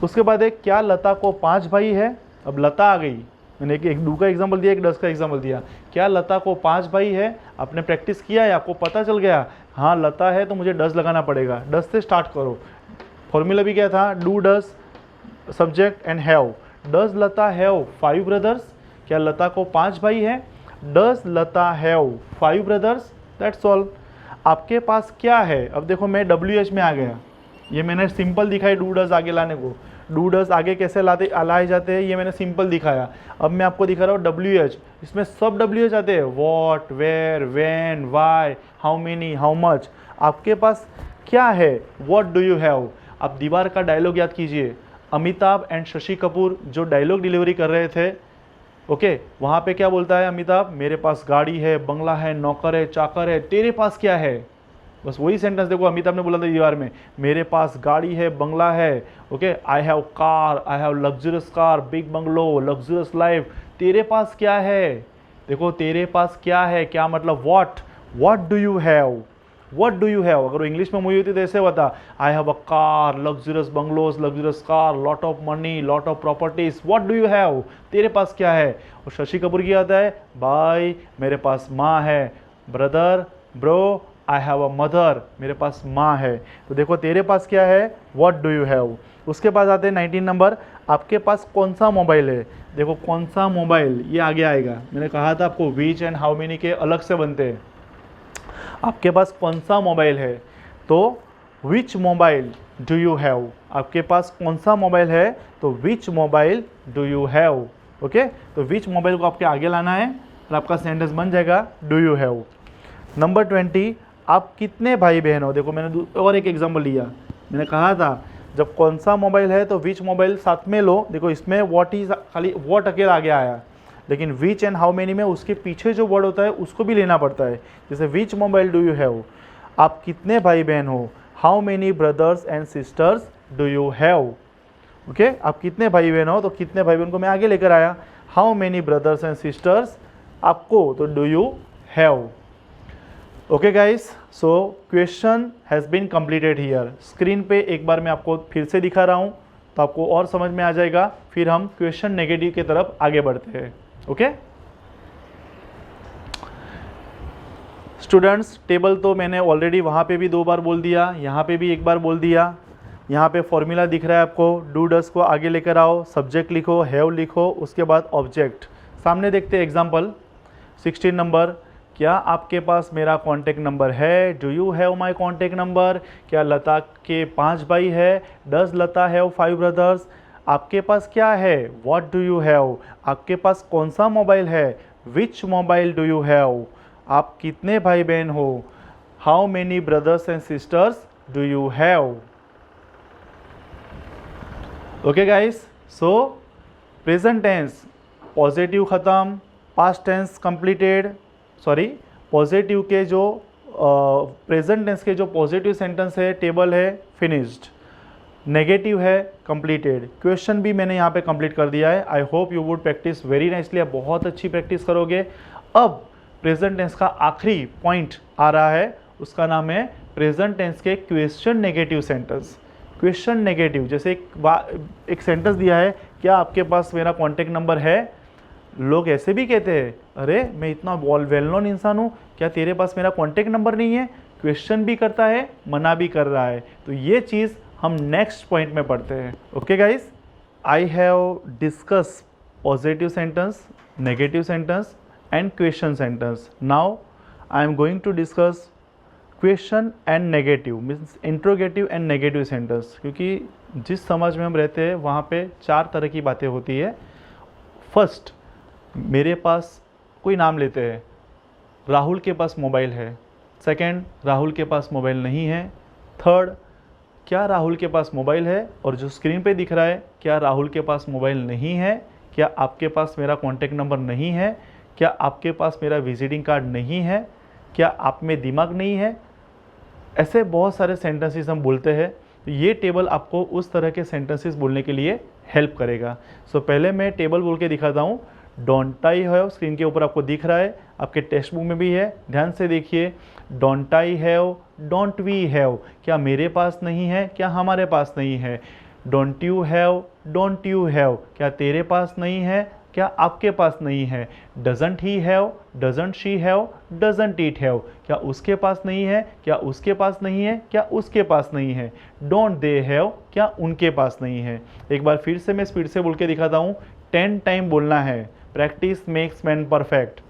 उसके बाद एक, क्या लता को 5 भाई है। अब लता आ गई, मैंने एक डू का एग्जाम्पल दिया, एक डस का एग्जाम्पल दिया। क्या लता को 5 भाई है। आपने प्रैक्टिस किया है, आपको पता चल गया हाँ लता है तो मुझे डस लगाना पड़ेगा। डस से स्टार्ट करो। फॉर्मूला भी क्या था, do does subject and have. Does Lata have 5 brothers, क्या लता को 5 भाई है। Does Lata have 5 brothers, that's all. आपके पास क्या है। अब देखो मैं WH में आ गया, ये मैंने सिंपल दिखाई डू डज आगे लाने को। डू डज आगे कैसे लाए जाते हैं ये मैंने सिंपल दिखाया। अब मैं आपको दिखा रहा हूँ WH, इसमें सब WH आते हैं, what, where, when, why, how many, how much. आपके पास क्या है, व्हाट डू यू हैव। आप दीवार का डायलॉग याद कीजिए, अमिताभ एंड शशि कपूर जो डायलॉग डिलीवरी कर रहे थे, ओके वहाँ पे क्या बोलता है अमिताभ, मेरे पास गाड़ी है, बंगला है, नौकर है, चाकर है, तेरे पास क्या है। बस वही सेंटेंस देखो अमिताभ ने बोला था दीवार में, मेरे पास गाड़ी है, बंगला है, okay I have car, I have luxurious car, big bungalow, luxurious life. तेरे पास क्या है, देखो तेरे पास क्या है, क्या मतलब what do you have, what do you have. अगर वो इंग्लिश में मूवी होती तो ऐसे होता, आई have a car, luxurious bungalows, luxurious car, lot of money, lot of properties, what do you have, तेरे पास क्या है। और शशि कपूर की आता है, भाई मेरे पास माँ है, brother bro I have a mother, मेरे पास माँ है। तो देखो तेरे पास क्या है, व्हाट डू यू हैव। उसके बाद आते हैं 19 नंबर, आपके पास कौन सा मोबाइल है। देखो कौन सा मोबाइल, ये आगे आएगा। मैंने कहा था आपको विच एंड हाउ मेनी के अलग से बनते हैं। आपके पास कौन सा मोबाइल है, तो विच मोबाइल डू यू हैव। आपके पास कौन सा मोबाइल है, तो विच mobile do you have. Okay, तो विच मोबाइल को आपके आगे लाना है और आपका सेंटेंस बन जाएगा डू यू हैव। नंबर 20, आप कितने भाई बहन हो। देखो मैंने और एक एग्जांपल लिया, मैंने कहा था जब कौन सा मोबाइल है तो विच मोबाइल साथ में लो। देखो इसमें व्हाट ही खाली व्हाट अकेला आगे आया, लेकिन विच एंड हाउ मेनी में उसके पीछे जो वर्ड होता है उसको भी लेना पड़ता है। जैसे विच मोबाइल डू यू हैव, आप कितने भाई बहन हो। How many brothers and sisters do you have. Okay, आप कितने भाई बहन हो, तो कितने भाई बहन को मैं आगे लेकर आया। How many brothers and sisters आपको, तो do you have. Okay guys, so question has been completed here. Screen पे एक बार मैं आपको फिर से दिखा रहा हूँ तो आपको और समझ में आ जाएगा, फिर हम क्वेश्चन नेगेटिव की तरफ आगे बढ़ते हैं। ओके स्टूडेंट्स, टेबल तो मैंने ऑलरेडी वहाँ पे भी 2 बार बोल दिया, यहाँ पे भी 1 बार बोल दिया। यहाँ पे फॉर्मूला दिख रहा है आपको, डू डस को आगे लेकर आओ, सब्जेक्ट लिखो, हैव लिखो, उसके बाद ऑब्जेक्ट। सामने देखते हैं एग्जाम्पल 16 नंबर, क्या आपके पास मेरा कॉन्टेक्ट नंबर है। Do you have my contact number, क्या लता के 5 भाई है। डज लता हैव 5 ब्रदर्स, आपके पास क्या है, व्हाट डू यू हैव। आपके पास कौन सा मोबाइल है, which mobile do you have. आप कितने भाई बहन हो, how many brothers and sisters do you have. Okay guys, so present tense positive ख़त्म, past tense completed, sorry positive के जो प्रेजेंट टेंस के जो पॉजिटिव सेंटेंस है, टेबल है, फिनिश्ड। नेगेटिव है, कंप्लीटेड। क्वेश्चन भी मैंने यहाँ पे कंप्लीट कर दिया है। I hope you would practice very nicely, आप बहुत अच्छी प्रैक्टिस करोगे। अब प्रेजेंट टेंस का आखिरी पॉइंट आ रहा है, उसका नाम है प्रेजेंट टेंस के question negative sentence. Question negative, जैसे एक सेंटेंस दिया है, क्या आपके पास मेरा कॉन्टेक्ट नंबर है। लोग ऐसे भी कहते हैं, अरे मैं इतना वेल नोन इंसान हूँ, क्या तेरे पास मेरा कॉन्टेक्ट नंबर नहीं है। क्वेश्चन भी करता है, मना भी कर रहा है। तो ये चीज़ हम नेक्स्ट पॉइंट में पढ़ते हैं। Okay guys, I have discuss positive sentence, negative sentence and question sentence. Now I am going to discuss question and negative, means interrogative and negative sentence. क्योंकि जिस समाज में हम रहते हैं वहाँ पे 4 तरह की बातें होती है। फर्स्ट, मेरे पास कोई नाम लेते हैं, राहुल के पास मोबाइल है। सेकंड, राहुल के पास मोबाइल नहीं है। थर्ड, क्या राहुल के पास मोबाइल है और जो स्क्रीन पे दिख रहा है क्या राहुल के पास मोबाइल नहीं है? क्या आपके पास मेरा कॉन्टैक्ट नंबर नहीं है? क्या आपके पास मेरा विजिटिंग कार्ड नहीं है? क्या आप में दिमाग नहीं है? ऐसे बहुत सारे सेंटेंसेस हम बोलते हैं। तो ये टेबल आपको उस तरह के सेंटेंसेस बोलने के लिए हेल्प करेगा। सो पहले मैं टेबल बोल के दिखाता हूँ। डोंट आई हैव स्क्रीन के ऊपर आपको दिख रहा है, आपके टेक्स्ट बुक में भी है, ध्यान से देखिए। Don't I have, don't we have, क्या मेरे पास नहीं है, क्या हमारे पास नहीं है। Don't you have, don't you have, क्या तेरे पास नहीं है, क्या आपके पास नहीं है। Doesn't he have, doesn't she have, doesn't it have, क्या उसके पास नहीं है, क्या उसके पास नहीं है, क्या उसके पास नहीं है। डोंट दे हैव, क्या उनके पास नहीं है। एक बार फिर से मैं स्पीड से बोल के दिखाता हूँ। 10 टाइम बोलना है। Practice makes man perfect.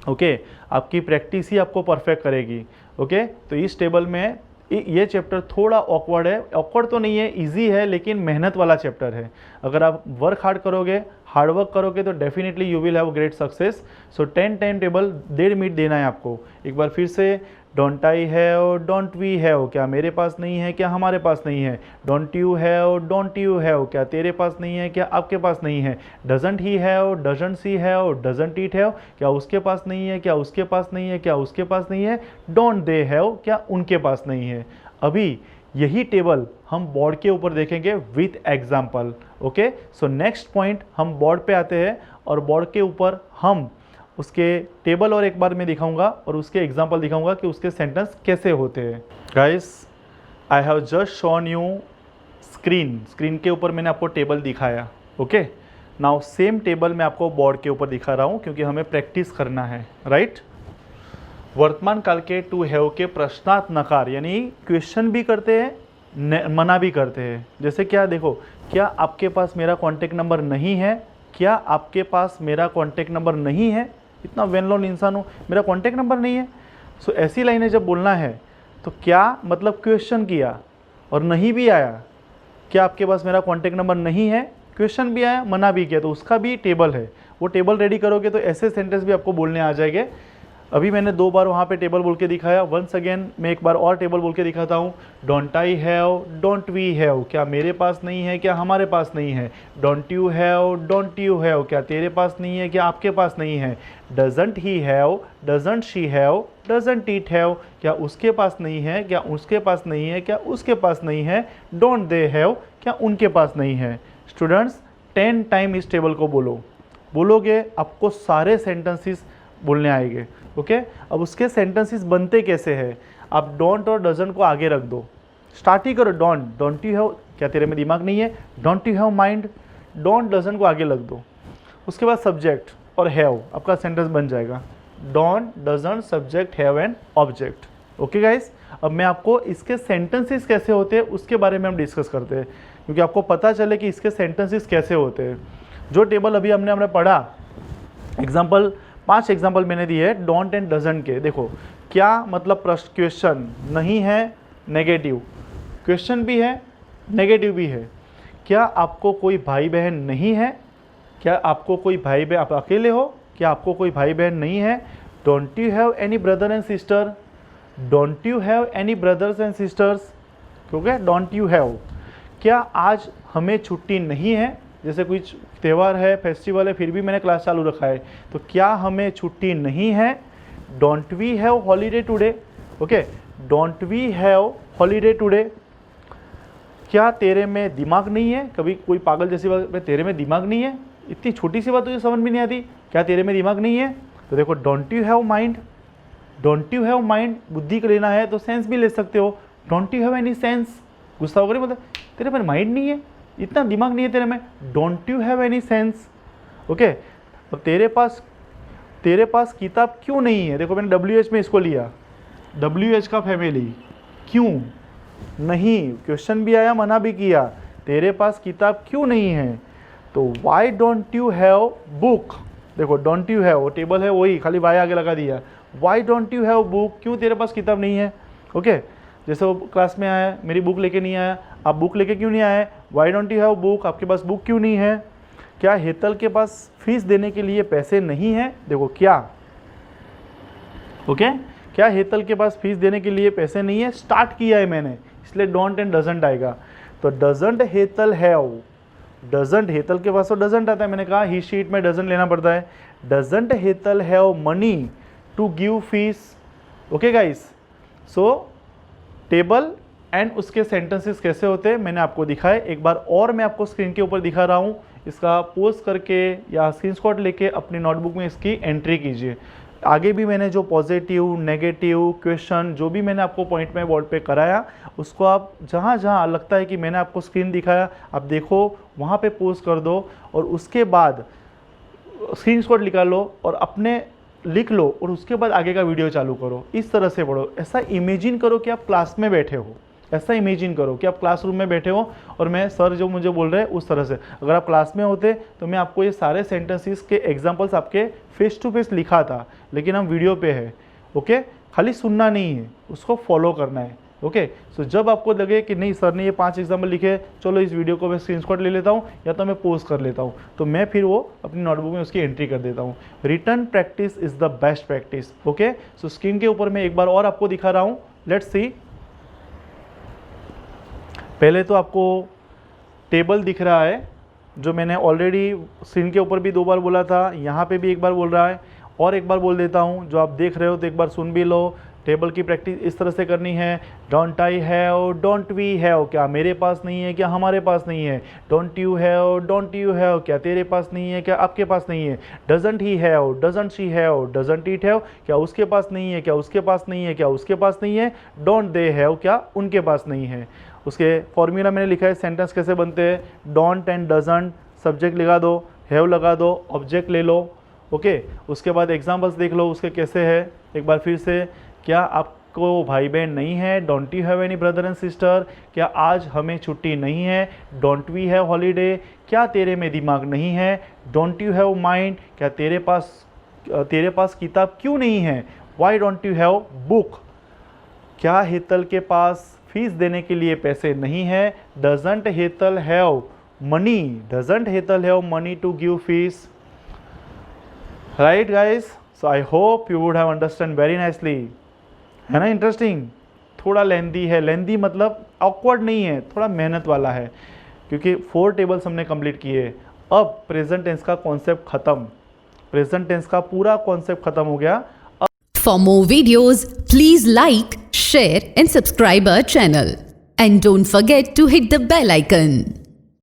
Okay, आपकी प्रैक्टिस ही आपको परफेक्ट करेगी। ओके, तो इस टेबल में ये चैप्टर थोड़ा ऑकवर्ड है। ऑकवर्ड तो नहीं है, इजी है, लेकिन मेहनत वाला चैप्टर है। अगर आप वर्क हार्ड करोगे, हार्ड वर्क करोगे तो definitely you will have great success. So 10 time table 1.5 minute देना है आपको। एक बार फिर से, don't I have, don't we have, क्या मेरे पास नहीं है, क्या हमारे पास नहीं है। Don't you have, don't you have, क्या तेरे पास नहीं है, क्या आपके पास नहीं है। Doesn't he have, doesn't see have, doesn't it have, क्या उसके पास नहीं है, क्या उसके पास नहीं है, क्या उसके पास नहीं है। डोंट दे हैव, क्या उनके पास नहीं है। अभी यही टेबल हम बोर्ड के ऊपर देखेंगे with example. Okay, so next point हम बोर्ड पे आते हैं और बोर्ड के ऊपर हम उसके टेबल और एक बार मैं दिखाऊंगा और उसके एग्जाम्पल दिखाऊंगा कि उसके सेंटेंस कैसे होते हैं। Guys, I have just shown you screen के ऊपर मैंने आपको टेबल दिखाया। ओके, नाउ सेम टेबल मैं आपको बोर्ड के ऊपर दिखा रहा हूँ क्योंकि हमें प्रैक्टिस करना है, राइट। वर्तमान काल के टू हैव के प्रश्नार्थ नकार यानी क्वेश्चन भी करते हैं, मना भी करते हैं। जैसे क्या, देखो, क्या आपके पास मेरा कॉन्टेक्ट नंबर नहीं है, क्या आपके पास मेरा कॉन्टेक्ट नंबर नहीं है। इतना वेल नोन इंसान हूँ, मेरा कॉन्टेक्ट नंबर नहीं है। सो ऐसी लाइनें जब बोलना है तो क्या मतलब क्वेश्चन किया और नहीं भी आया, क्या आपके पास मेरा कॉन्टेक्ट नंबर नहीं है, क्वेश्चन भी आया, मना भी किया, तो उसका भी टेबल है। वो टेबल रेडी करोगे तो ऐसे सेंटेंस भी आपको बोलने आ जाएंगे। अभी मैंने 2 बार वहाँ पे टेबल बोल के दिखाया। वंस अगेन मैं एक बार और टेबल बोल के दिखाता हूँ। Don't I have, don't we have, क्या मेरे पास नहीं है, क्या हमारे पास नहीं है। Don't you have, don't you have, क्या तेरे पास नहीं है, क्या आपके पास नहीं है। Doesn't he have, doesn't she have, doesn't it have, क्या उसके पास नहीं है, क्या उसके पास नहीं है, क्या उसके पास नहीं है। डोंट दे हैव, क्या उनके पास नहीं है। स्टूडेंट्स, 10 टाइम इस टेबल को बोलोगे आपको सारे सेंटेंसेस बोलने आएंगे। ओके, अब उसके सेंटेंसेस बनते कैसे हैं। आप डोंट और डजंट को आगे रख दो, स्टार्ट ही करो। डोंट यू हैव, क्या तेरे में दिमाग नहीं है। Don't you have mind, don't doesn't को आगे रख दो। उसके बाद सब्जेक्ट और हैव, आपका सेंटेंस बन जाएगा। Don't, doesn't, subject, have and object. Okay guys, अब मैं आपको इसके सेंटेंसेस कैसे होते हैं उसके बारे में हम डिस्कस करते हैं, क्योंकि आपको पता चले कि इसके सेंटेंसेस कैसे होते हैं। जो टेबल अभी हमने पढ़ा, एग्जाम्पल 5 एग्जाम्पल मैंने दिए है डोंट एंड डजंट के। देखो क्या मतलब प्रश्न, क्वेश्चन नहीं है, नेगेटिव, क्वेश्चन भी है, नेगेटिव भी है। क्या आपको कोई भाई बहन नहीं है, क्या आपको कोई भाई बहन, आप अकेले हो, क्या आपको कोई भाई बहन नहीं है। Don't you have any brother and sister, don't you have any brothers and sisters, क्योंकि डोंट यू हैव। क्या आज हमें छुट्टी नहीं है, जैसे कुछ त्यौहार है, फेस्टिवल है, फिर भी मैंने क्लास चालू रखा है, तो क्या हमें छुट्टी नहीं है। Don't we have holiday today. Okay, don't we have holiday today. क्या तेरे में दिमाग नहीं है, कभी कोई पागल जैसी बात, तेरे में दिमाग नहीं है, इतनी छोटी सी बात तुझे समझ में नहीं आती, क्या तेरे में दिमाग नहीं है। तो देखो don't you have mind, don't you have mind, बुद्धि को लेना है तो सेंस भी ले सकते हो। Don't you have any sense, गुस्सा वगैरह, मतलब तेरे पर माइंड नहीं है, इतना दिमाग नहीं है तेरे में। Don't you have any sense. Okay, तो तेरे पास किताब क्यों नहीं है। देखो मैंने WH में इसको लिया, WH का फैमिली, क्यों नहीं, क्वेश्चन भी आया, मना भी किया, तेरे पास किताब क्यों नहीं है। तो why don't you have book. देखो डोंट यू हैव, वो टेबल है वही, खाली वाई आगे लगा दिया। Why don't you have book, क्यों तेरे पास किताब नहीं है। ओके, जैसे वो क्लास में आया, मेरी बुक लेके नहीं आया, आप बुक लेके क्यों नहीं आए। Why don't you have book, आपके पास बुक क्यों नहीं है। क्या हेतल के पास फीस देने के लिए पैसे नहीं हैं। देखो क्या ओके क्या हेतल के पास फीस देने के लिए पैसे नहीं है? स्टार्ट किया है मैंने, इसलिए डोंट एंड डजंट आएगा। तो doesn't Hetal have, doesn't Hetal के पास तो डजंट आता है, मैंने कहा ही शीट में डजंट लेना पड़ता है। Doesn't Hetal have money to give fees. Okay guys, so table and उसके सेंटेंसेस कैसे होते हैं मैंने आपको दिखाए। एक बार और मैं आपको स्क्रीन के ऊपर दिखा रहा हूँ, इसका पोस्ट करके या स्क्रीनशॉट लेके अपनी नोटबुक में इसकी एंट्री कीजिए। आगे भी मैंने जो पॉजिटिव नेगेटिव क्वेश्चन जो भी मैंने आपको पॉइंट में बोर्ड पे कराया, उसको आप जहाँ जहाँ लगता है कि मैंने आपको स्क्रीन दिखाया आप देखो, वहाँ पे पोस्ट कर दो और उसके बाद स्क्रीनशॉट निकालो और अपने लिख लो और उसके बाद आगे का वीडियो चालू करो। इस तरह से पढ़ो। ऐसा इमेजिन करो कि आप क्लास में बैठे हो, ऐसा इमेजिन करो कि आप क्लासरूम में बैठे हो और मैं सर जो मुझे बोल रहे हैं उस तरह से। अगर आप क्लास में होते तो मैं आपको ये सारे सेंटेंसेस के एग्जांपल्स आपके फेस टू फेस लिखा था, लेकिन हम वीडियो पे है। ओके, खाली सुनना नहीं है, उसको फॉलो करना है। ओके, सो जब आपको लगे कि नहीं सर ने ये 5 एग्जाम्पल लिखे, चलो इस वीडियो को मैं स्क्रीनशॉट ले लेता हूँ या तो मैं पोस्ट कर लेता हूँ, तो मैं फिर वो अपनी नोटबुक में उसकी एंट्री कर देता हूँ। Written practice is the best practice. Okay, so screen के ऊपर मैं एक बार और आपको दिखा रहा हूँ, लेट्स सी। पहले तो आपको टेबल दिख रहा है जो मैंने ऑलरेडी स्क्रीन के ऊपर भी 2 बार बोला था, यहाँ पे भी एक बार बोल रहा है और एक बार बोल देता हूँ। जो आप देख रहे हो तो एक बार सुन भी लो। टेबल की प्रैक्टिस इस तरह से करनी है। Don't I have, don't we have, क्या मेरे पास नहीं है, क्या हमारे पास नहीं है। Don't you have, don't you have, क्या तेरे पास नहीं है, क्या आपके पास नहीं है। Doesn't he have, doesn't she have, doesn't it have, क्या उसके पास नहीं है, क्या उसके पास नहीं है, क्या उसके पास नहीं है। डोंट दे हैव, क्या उनके पास नहीं है। उसके फॉर्मूला मैंने लिखा है, सेंटेंस कैसे बनते हैं। डोंट एंड डजंट, सब्जेक्ट लगा दो, हैव लगा दो, ऑब्जेक्ट ले लो। ओके, उसके बाद एग्जाम्पल्स देख लो उसके कैसे है। एक बार फिर से, क्या आपको भाई बहन नहीं है। Don't you have any brother and sister, क्या आज हमें छुट्टी नहीं है। डोंट वी हैव हॉलीडे, क्या तेरे में दिमाग नहीं है। डोंट यू हैव माइंड, क्या तेरे पास किताब क्यों नहीं है। Why don't you have book, क्या हेतल के पास फीस देने के लिए पैसे नहीं है। Doesn't Hetal have money, doesn't Hetal have money to give fees. Right guys, so I hope you would have understand very nicely, है ना। इंटरेस्टिंग, थोड़ा लेंदी है। लेंदी मतलब ऑकवर्ड नहीं है, थोड़ा मेहनत वाला है, क्योंकि 4 टेबल्स हमने कंप्लीट किए। अब प्रेजेंट टेंस का कॉन्सेप्ट खत्म, प्रेजेंट टेंस का पूरा कॉन्सेप्ट खत्म हो गया। For more videos, please like, share and subscribe our channel. And don't forget to hit the bell icon.